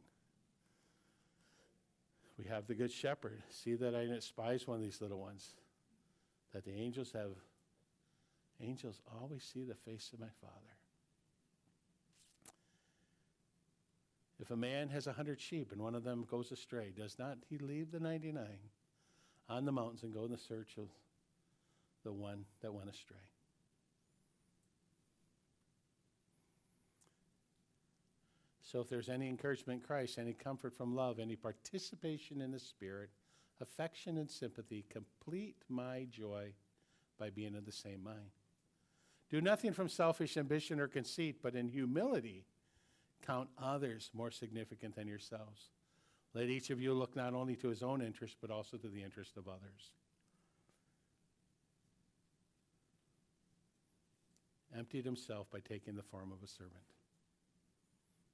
We have the good shepherd. See that I despise one of these little ones. That the angels always see the face of my Father. If a man has 100 sheep and one of them goes astray, does not he leave the 99 on the mountains and go in the search of the one that went astray? So if there's any encouragement in Christ, any comfort from love, any participation in the Spirit, affection and sympathy, complete my joy by being of the same mind. Do nothing from selfish ambition or conceit, but in humility count others more significant than yourselves. Let each of you look not only to his own interest, but also to the interest of others. Emptied himself by taking the form of a servant.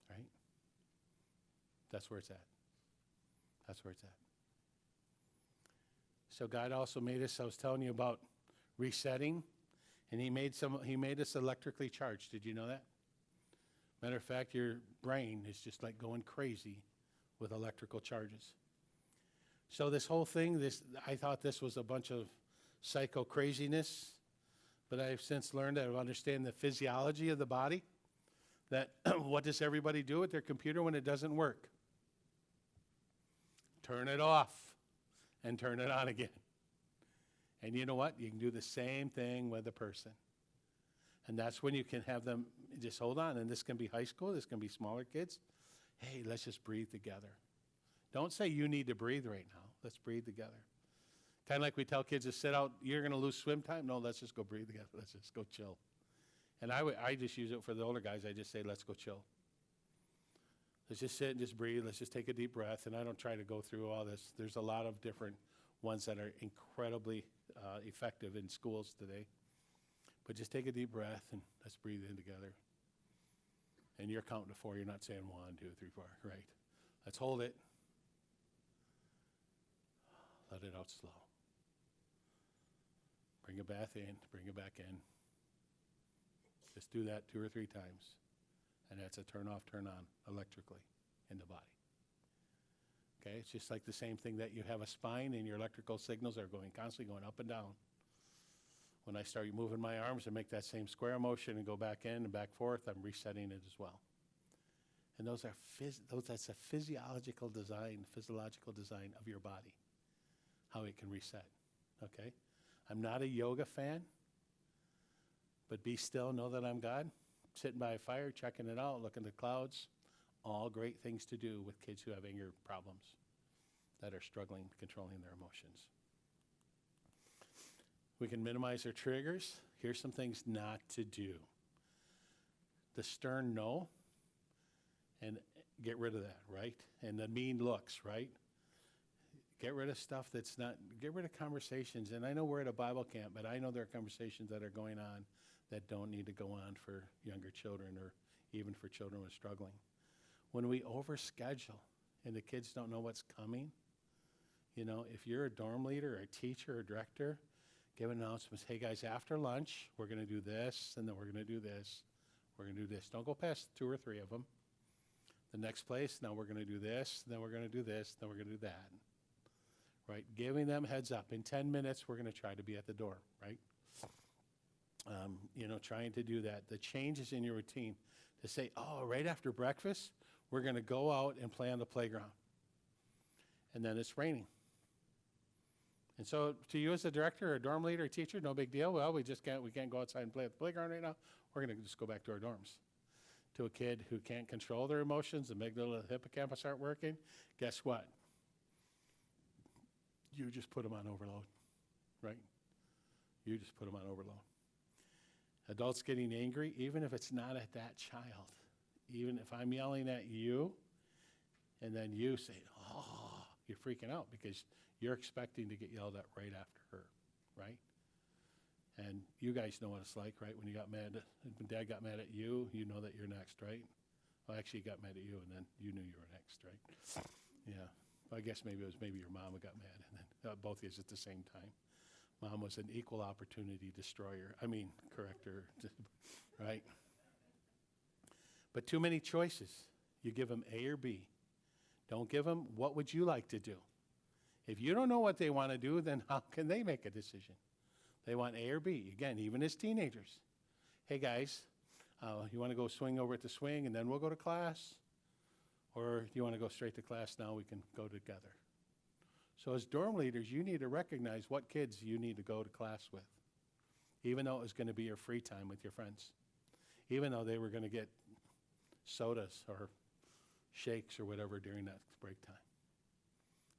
Right? That's where it's at. That's where it's at. So God also made us, I was telling you about resetting, and he made us electrically charged. Did you know that? Matter of fact, your brain is just like going crazy with electrical charges. So this whole thing, I thought this was a bunch of psycho craziness, but I've since learned that I understand the physiology of the body. That what does everybody do with their computer when it doesn't work? turn it off and turn it on again. And you know what? You can do the same thing with a person. And that's when you can have them just hold on. And this can be high school. This can be smaller kids. Hey, let's just breathe together. Don't say you need to breathe right now. Let's breathe together. Kind of like we tell kids to sit out. You're going to lose swim time. No, let's just go breathe together. Let's just go chill. And I just use it for the older guys. I just say, let's go chill. Let's just sit and just breathe. Let's just take a deep breath. And I don't try to go through all this. There's a lot of different ones that are incredibly effective in schools today. But just take a deep breath and let's breathe in together. And you're counting to 4. You're not saying 1, 2, 3, 4. Right. Let's hold it. Let it out slow. Bring it back in. Bring it back in. Just do that 2 or 3 times. And that's a turn off, turn on electrically in the body. Okay, it's just like the same thing that you have a spine and your electrical signals are constantly going up and down. When I start moving my arms and make that same square motion and go back in and back forth, I'm resetting it as well. And that's a physiological design of your body, how it can reset, okay? I'm not a yoga fan, but be still, know that I'm God. Sitting by a fire, checking it out, looking at the clouds, all great things to do with kids who have anger problems that are struggling controlling their emotions. We can minimize their triggers. Here's some things not to do. The stern no, and get rid of that, right? And the mean looks, right? Get rid of stuff that's not, get rid of conversations. And I know we're at a Bible camp, but I know there are conversations that are going on that don't need to go on for younger children or even for children who are struggling. When we overschedule and the kids don't know what's coming, you know, if you're a dorm leader or a teacher or director, give announcements. Hey guys, after lunch, we're going to do this, and then we're going to do this. We're going to do this. Don't go past 2 or 3 of them. The next place, now we're going to do this, then we're going to do this, then we're going to do that. Right? Giving them heads up. In 10 minutes, we're going to try to be at the door, right? You know, trying to do that. The changes in your routine to say, oh, right after breakfast, we're going to go out and play on the playground. And then it's raining. And so to you as a director or a dorm leader or teacher, no big deal. Well, we can't go outside and play at the playground right now. We're going to just go back to our dorms. To a kid who can't control their emotions, the amygdala and the hippocampus aren't working, guess what? You just put them on overload, right? You just put them on overload. Adults getting angry, even if it's not at that child. Even if I'm yelling at you, and then you say, oh, you're freaking out because you're expecting to get yelled at right after her, right? And you guys know what it's like, right? When Dad got mad at you, you know that you're next, right? Well, actually, he got mad at you, and then you knew you were next, right? Yeah. Well, I guess maybe it was your mom who got mad, and then both of you at the same time. Mom was an equal opportunity destroyer. Corrector, right? But too many choices. You give them A or B. Don't give them, what would you like to do? If you don't know what they want to do, then how can they make a decision? They want A or B. Again, even as teenagers. Hey, guys, you want to go swing over at the swing and then we'll go to class? Or do you want to go straight to class now? We can go together. So as dorm leaders, you need to recognize what kids you need to go to class with, even though it was going to be your free time with your friends, even though they were going to get sodas or shakes or whatever during that break time.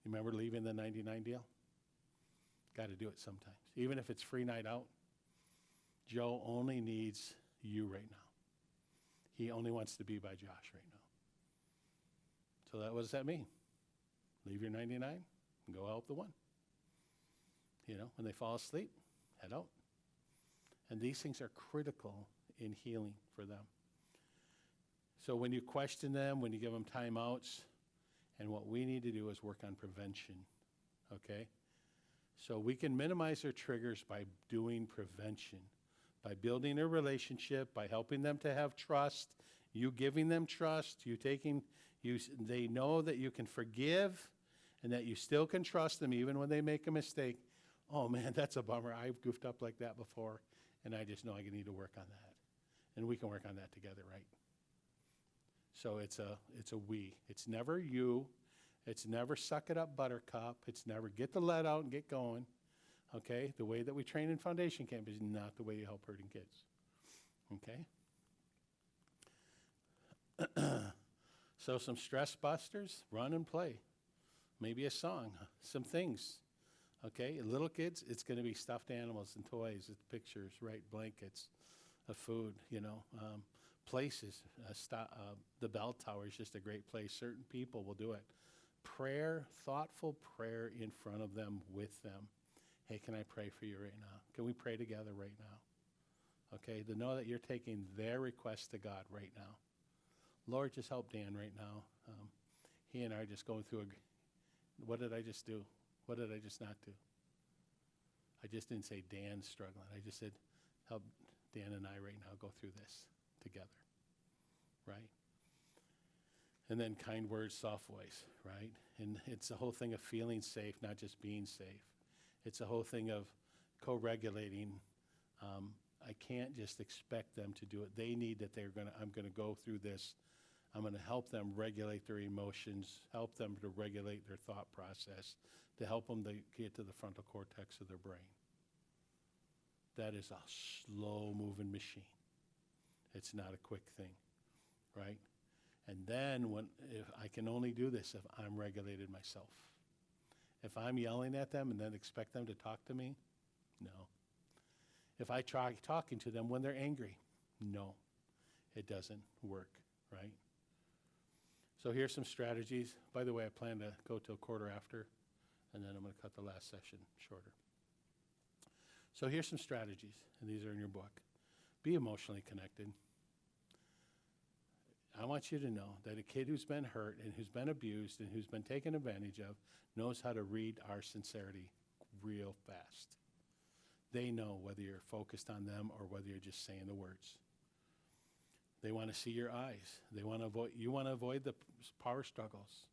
You remember leaving the 99 deal? Got to do it sometimes. Even if it's free night out, Joe only needs you right now. He only wants to be by Josh right now. So what does that mean? Leave your 99 and go help the one. You know, when they fall asleep, head out. And these things are critical in healing for them. So when you question them, when you give them timeouts, and what we need to do is work on prevention, okay? So we can minimize their triggers by doing prevention, by building a relationship, by helping them to have trust, you giving them trust, they know that you can forgive and that you still can trust them even when they make a mistake. Oh man, that's a bummer. I've goofed up like that before, and I just know I need to work on that. And we can work on that together, right? So it's a we. It's never you, It's never suck it up, buttercup. It's never get the lead out and get going. Okay? The way that we train in foundation camp is not the way you help hurting kids. Okay? So some stress busters, run and play. Maybe a song, some things. Okay? Little kids, it's going to be stuffed animals and toys, it's pictures, right? Blankets, food, places. The bell tower is just a great place. Certain people will do it. Prayer, thoughtful prayer in front of them, with them. Hey, can I pray for you right now? Can we pray together right now? Okay, to know that you're taking their request to God right now. Lord, just help Dan right now. He and I are just going through what did I just do? What did I just not do? I just didn't say Dan's struggling. I just said, help Dan and I right now go through this together, right? And then kind words, soft voice, right? And it's the whole thing of feeling safe, not just being safe. It's a whole thing of co-regulating. I can't just expect them to do it. They need that I'm gonna go through this. I'm gonna help them regulate their emotions, help them to regulate their thought process, to help them to get to the frontal cortex of their brain. That is a slow-moving machine. It's not a quick thing, right? And then if I can only do this if I'm regulated myself. If I'm yelling at them and then expect them to talk to me, no. If I try talking to them when they're angry, no. It doesn't work, right? So here's some strategies. By the way, I plan to go till 1:15, and then I'm going to cut the last session shorter. So here's some strategies, and these are in your book. Be emotionally connected. I want you to know that a kid who's been hurt and who's been abused and who's been taken advantage of knows how to read our sincerity real fast. They know whether you're focused on them or whether you're just saying the words. They want to see your eyes. You want to avoid the power struggles.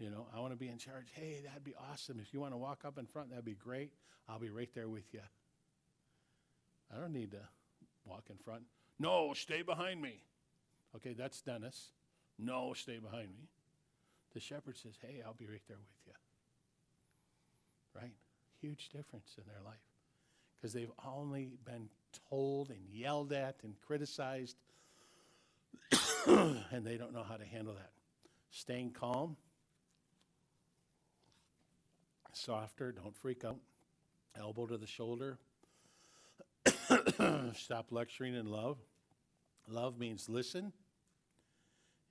I want to be in charge. Hey, that'd be awesome. If you want to walk up in front, that'd be great. I'll be right there with you. I don't need to walk in front. No, stay behind me. Okay, that's Dennis. No, stay behind me. The shepherd says, hey, I'll be right there with you. Right? Huge difference in their life. Because they've only been told and yelled at and criticized, and they don't know how to handle that. Staying calm. Softer, don't freak out. Elbow to the shoulder. Stop lecturing in love. Love means listen.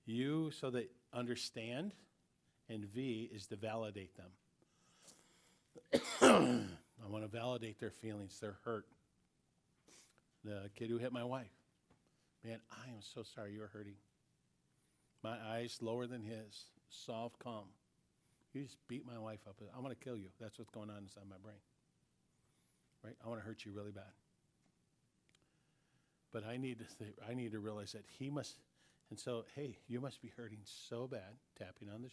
U, so they understand. And V is to validate them. I want to validate their feelings. They're hurt. The kid who hit my wife. Man, I am so sorry you're hurting. My eyes lower than his. Soft, calm. You just beat my wife up. I want to kill you. That's what's going on inside my brain. Right? I want to hurt you really bad. But I need to realize that he must, and so, hey, you must be hurting so bad, tapping on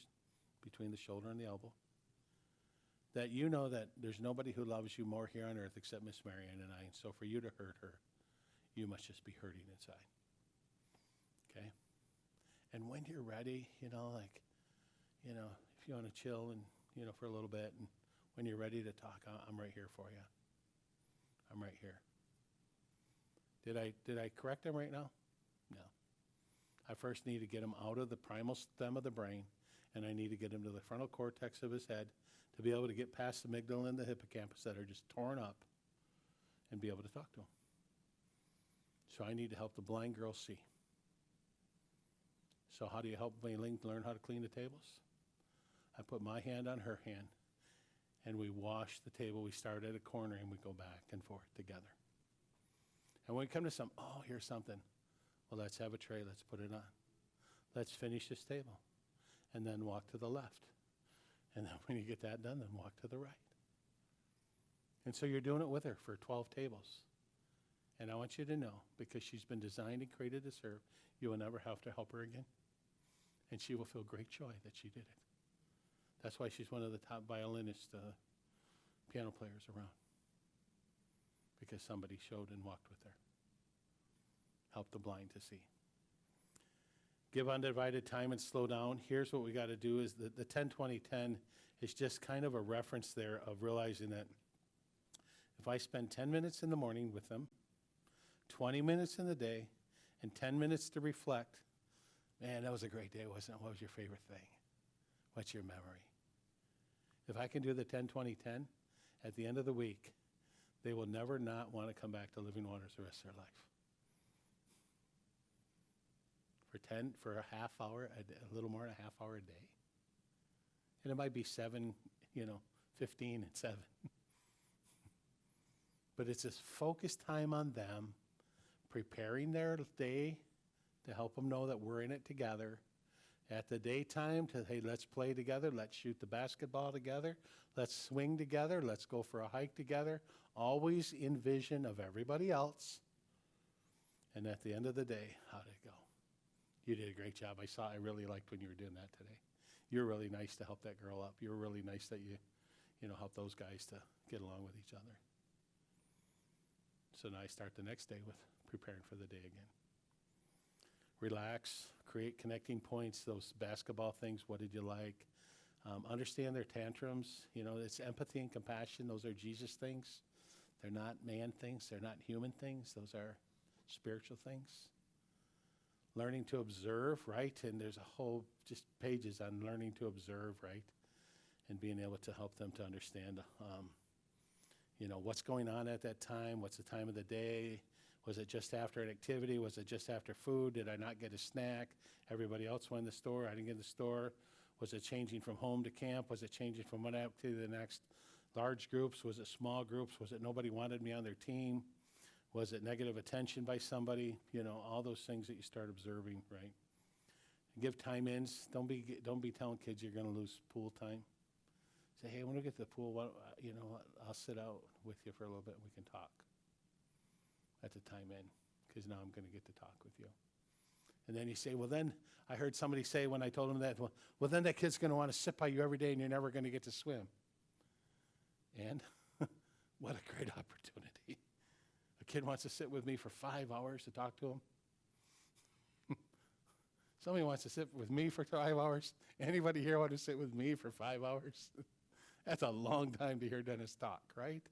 between the shoulder and the elbow, that you know that there's nobody who loves you more here on earth except Miss Marianne and I. And so for you to hurt her, you must just be hurting inside. Okay? And when you're ready, if you want to chill and, for a little bit, and when you're ready to talk, I'm right here for you. I'm right here. Did I correct him right now? No. I first need to get him out of the primal stem of the brain, and I need to get him to the frontal cortex of his head to be able to get past the amygdala and the hippocampus that are just torn up and be able to talk to him. So I need to help the blind girl see. So how do you help Mei-Ling learn how to clean the tables? I put my hand on her hand, and we wash the table. We start at a corner, and we go back and forth together. And when we come to here's something. Well, let's have a tray. Let's put it on. Let's finish this table. And then walk to the left. And then when you get that done, then walk to the right. And so you're doing it with her for 12 tables. And I want you to know, because she's been designed and created to serve, you will never have to help her again. And she will feel great joy that she did it. That's why she's one of the top violinist piano players around. Because somebody showed and walked with her. Help the blind to see. Give undivided time and slow down. Here's what we got to do is the 10-20-10 is just kind of a reference there of realizing that if I spend 10 minutes in the morning with them, 20 minutes in the day, and 10 minutes to reflect, man, that was a great day, wasn't it? What was your favorite thing? What's your memory? If I can do the 10-20-10, at the end of the week, they will never not want to come back to Living Waters the rest of their life. For a half hour, a little more than a half hour a day. And it might be 7, 15 and 7. But it's this focused time on them, preparing their day to help them know that we're in it together. At the daytime, hey, let's play together. Let's shoot the basketball together. Let's swing together. Let's go for a hike together. Always in vision of everybody else. And at the end of the day, how'd it go? You did a great job. I really liked when you were doing that today. You were really nice to help that girl up. You were really nice that you helped those guys to get along with each other. So now I start the next day with preparing for the day again. Relax, create connecting points, those basketball things, what did you like? Understand their tantrums. It's empathy and compassion. Those are Jesus things. They're not man things. They're not human things. Those are spiritual things. Learning to observe, right? And there's a whole just pages on learning to observe, right? And being able to help them to understand, what's going on at that time. What's the time of the day? Was it just after an activity? Was it just after food? Did I not get a snack? Everybody else went in the store. I didn't get in the store. Was it changing from home to camp? Was it changing from one activity to the next? Large groups? Was it small groups? Was it nobody wanted me on their team? Was it negative attention by somebody? All those things that you start observing, right? Give time ins. Don't be telling kids you're going to lose pool time. Say, hey, when we get to the pool, I'll sit out with you for a little bit and we can talk. At the time in, because now I'm going to get to talk with you. And then you say, well, then I heard somebody say when I told them that, well, then that kid's going to want to sit by you every day and you're never going to get to swim. And what a great opportunity. A kid wants to sit with me for 5 hours to talk to him. Somebody wants to sit with me for 5 hours. Anybody here want to sit with me for 5 hours? That's a long time to hear Dennis talk, right?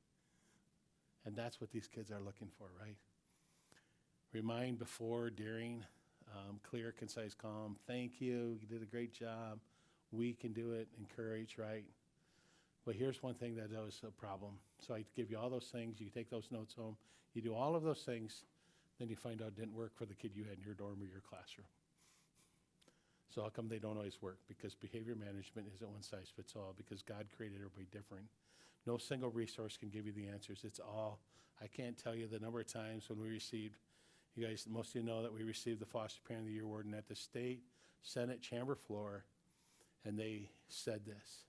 And that's what these kids are looking for, right? Remind before, during, clear, concise, calm. Thank you. You did a great job. We can do it. Encourage, right? But here's one thing that was a problem. So I give you all those things. You take those notes home. You do all of those things. Then you find out it didn't work for the kid you had in your dorm or your classroom. So how come they don't always work? Because behavior management isn't one size fits all, because God created everybody different. No single resource can give you the answers. It's all, I can't tell you the number of times when we received, you guys, most of you know that we received the Foster Parent of the Year award, and at the state Senate chamber floor, and they said this.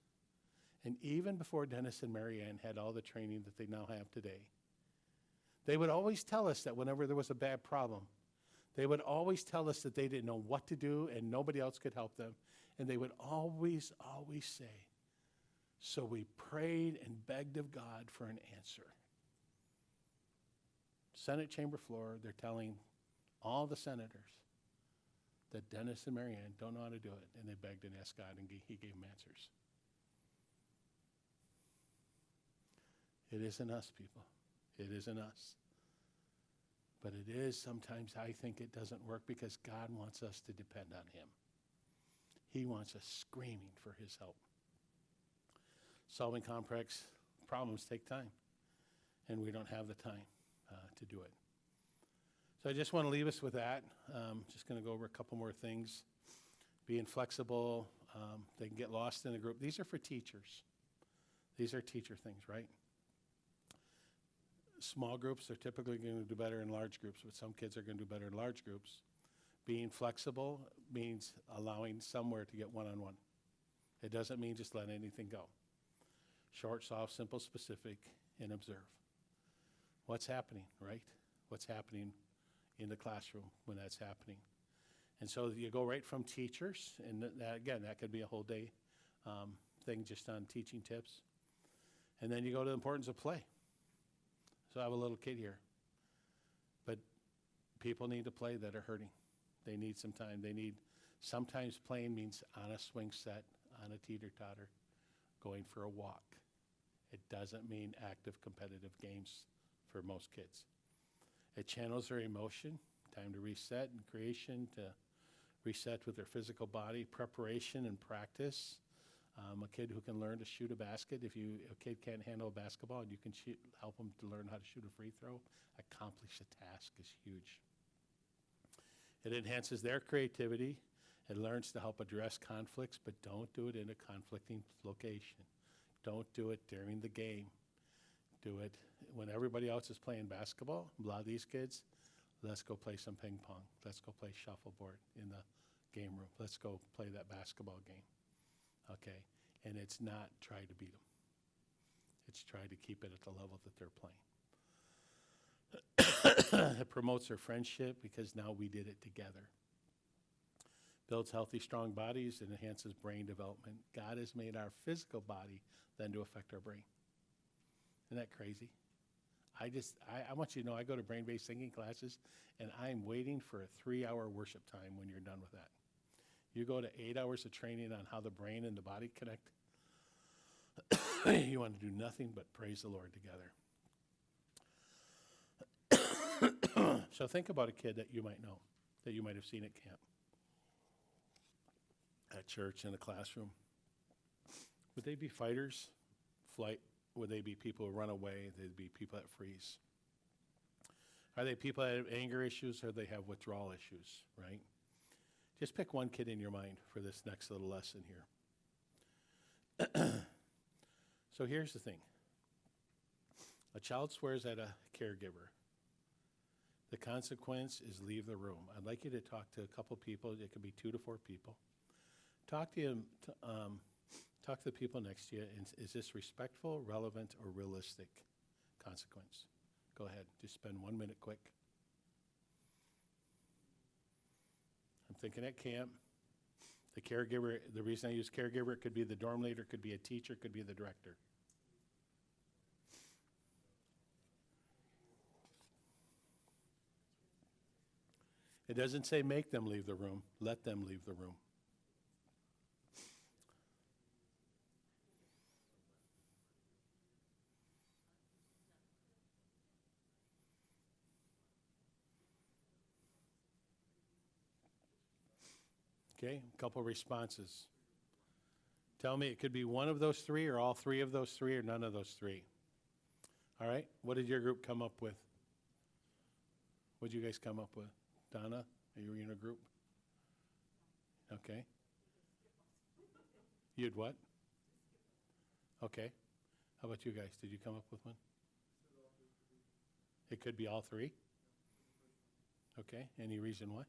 And even before Dennis and Marianne had all the training that they now have today, they would always tell us that whenever there was a bad problem, they would always tell us that they didn't know what to do and nobody else could help them. And they would always say, so we prayed and begged of God for an answer. Senate chamber floor, they're telling all the senators that Dennis and Marianne don't know how to do it. And they begged and asked God, and he gave them answers. It isn't us, people. It isn't us. But it is sometimes, I think it doesn't work because God wants us to depend on him. He wants us screaming for his help. Solving complex problems take time, and we don't have the time to do it. So I just want to leave us with that. Just going to go over a couple more things. Being flexible. They can get lost in a group. These are for teachers. These are teacher things, right? Small groups are typically going to do better in large groups, but some kids are going to do better in large groups. Being flexible means allowing somewhere to get one-on-one. It doesn't mean just let anything go. Short, soft, simple, specific, and observe. What's happening, right? What's happening in the classroom when that's happening. And so you go right from teachers, and that, again, that could be a whole day thing just on teaching tips. And then you go to the importance of play. So I have a little kid here. But people need to play that are hurting. They need some time. They need Sometimes playing means on a swing set, on a teeter-totter, going for a walk. It doesn't mean active competitive games for most kids. It channels their emotion, time to reset and creation, to reset with their physical body, preparation and practice. A kid who can learn to shoot a basket, if a kid can't handle a basketball and you can help them to learn how to shoot a free throw, accomplish a task is huge. It enhances their creativity. It learns to help address conflicts, but don't do it in a conflicting location. Don't do it during the game. Do it when everybody else is playing basketball. A lot of these kids, let's go play some ping pong. Let's go play shuffleboard in the game room. Let's go play that basketball game. Okay? And it's not try to beat them. It's try to keep it at the level that they're playing. It promotes their friendship because now we did it together. Builds healthy, strong bodies and enhances brain development. God has made our physical body then to affect our brain. Isn't that crazy? I want you to know I go to brain-based thinking classes, and I'm waiting for a 3-hour worship time when you're done with that. You go to 8 hours of training on how the brain and the body connect. You want to do nothing but praise the Lord together. So think about a kid that you might know, that you might have seen at camp, at church, in a classroom. Would they be fighters? Would they be people who run away? They'd be people that freeze. Are they people that have anger issues, or they have withdrawal issues, right? Just pick one kid in your mind for this next little lesson here. So here's the thing. A child swears at a caregiver. The consequence is leave the room. I'd like you to talk to a couple people. It could be 2 to 4 people. Talk to the people next to you. And is this respectful, relevant, or realistic consequence? Go ahead. Just spend 1 minute quick. I'm thinking at camp. The caregiver, the reason I use caregiver, it could be the dorm leader, it could be a teacher, it could be the director. It doesn't say make them leave the room. Let them leave the room. Okay, a couple responses. Tell me, it could be one of those 3 or all 3 of those 3 or none of those 3. All right, what did your group come up with? What did you guys come up with? Donna, are you in a group? Okay. You'd what? Okay. How about you guys? Did you come up with one? It could be all 3? Okay, any reason why?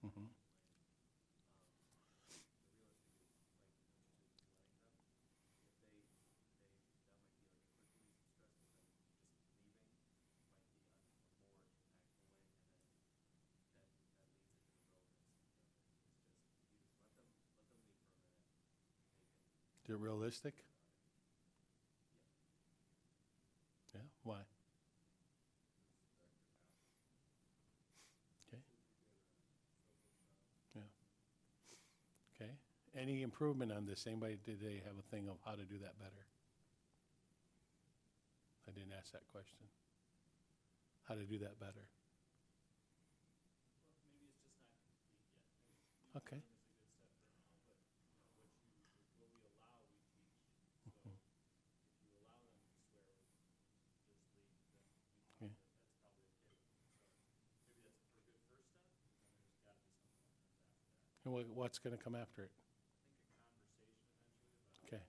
Mm-hmm. Is it realistic? Yeah, why? Okay. Yeah. Okay. Any improvement on this? Anybody, did they have a thing of how to do that better? I didn't ask that question. How to do that better? Okay. Mhm. Yeah. And what's going to come after it? Okay.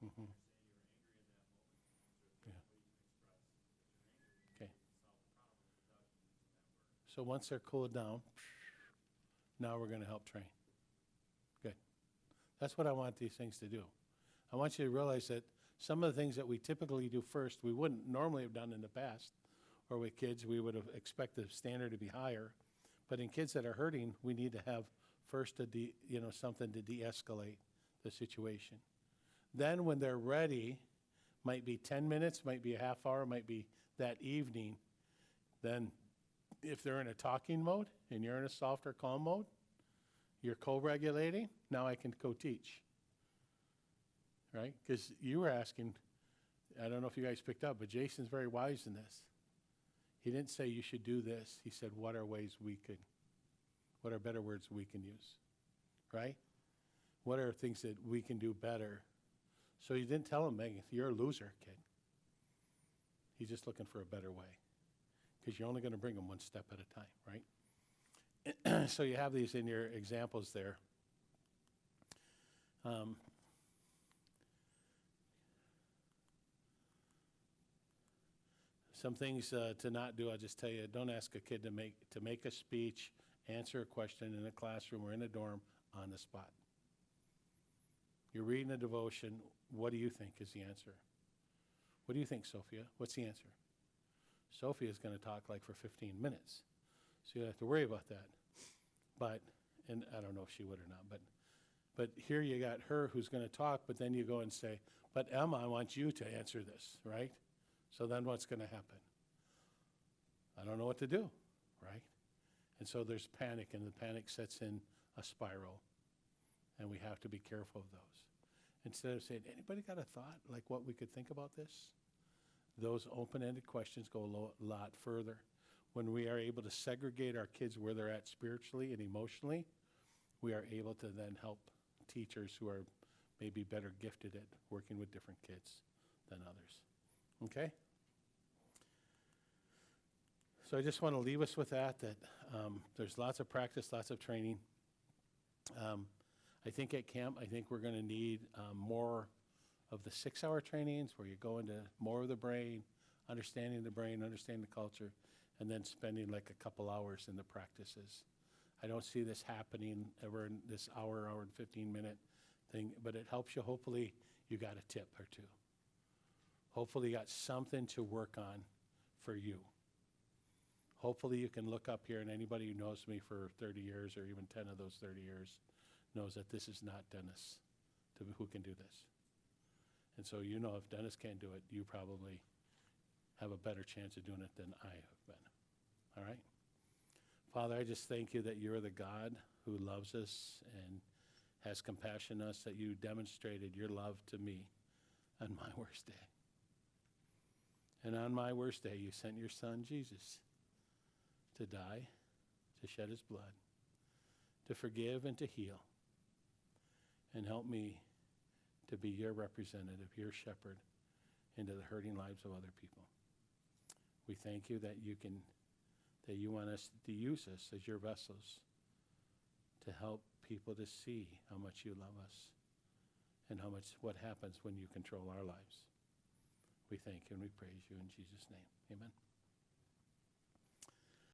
Mm-hmm. Yeah. Okay. So once they're cooled down, now we're going to help train. Good. That's what I want these things to do. I want you to realize that some of the things that we typically do first, we wouldn't normally have done in the past. Or with kids, we would have expected the standard to be higher. But in kids that are hurting, we need to have first something to de-escalate the situation. Then when they're ready, Might be 10 minutes, might be a half hour, might be that evening. Then if they're in a talking mode and you're in a soft or calm mode, you're co-regulating, now I can co-teach. Right? Because you were asking, I don't know if you guys picked up, but Jason's very wise in this. He didn't say you should do this. He said, what are better words we can use? Right? What are things that we can do better? So he didn't tell him, Megan, you're a loser, kid. He's just looking for a better way. Because you're only going to bring them one step at a time, right? So you have these in your examples there. Some things to not do, I'll just tell you, don't ask a kid to make a speech, answer a question in a classroom or in a dorm on the spot. You're reading a devotion, what do you think is the answer? What do you think, Sophia? What's the answer? Sophia's going to talk like for 15 minutes, so you don't have to worry about that. But, and I don't know if she would or not, but here you got her who's going to talk, but then you go and say, but Emma, I want you to answer this, right? So then what's going to happen? I don't know what to do, right? And so there's panic, and the panic sets in a spiral, and we have to be careful of those. Instead of saying, anybody got a thought, like what we could think about this? Those open-ended questions go a lot further. When we are able to segregate our kids where they're at spiritually and emotionally, we are able to then help teachers who are maybe better gifted at working with different kids than others. Okay? So I just want to leave us with that there's lots of practice, lots of training. I think at camp, we're going to need more of the 6-hour trainings where you go into more of the brain, understanding the culture, and then spending like a couple hours in the practices. I don't see this happening ever in this hour and 15-minute thing, but it helps you. Hopefully you got a tip or two. Hopefully you got something to work on for you. Hopefully you can look up here, and anybody who knows me for 30 years or even 10 of those 30 years knows that this is not Dennis who can do this. And so you know if Dennis can't do it, you probably have a better chance of doing it than I have been. All right? Father, I just thank you that you're the God who loves us and has compassion on us, that you demonstrated your love to me on my worst day. And on my worst day, you sent your son, Jesus, to die, to shed his blood, to forgive and to heal, and help me to be your representative, your shepherd, into the hurting lives of other people. We thank you that you want us to use us as your vessels to help people to see how much you love us and what happens when you control our lives. We thank you and we praise you in Jesus' name. Amen.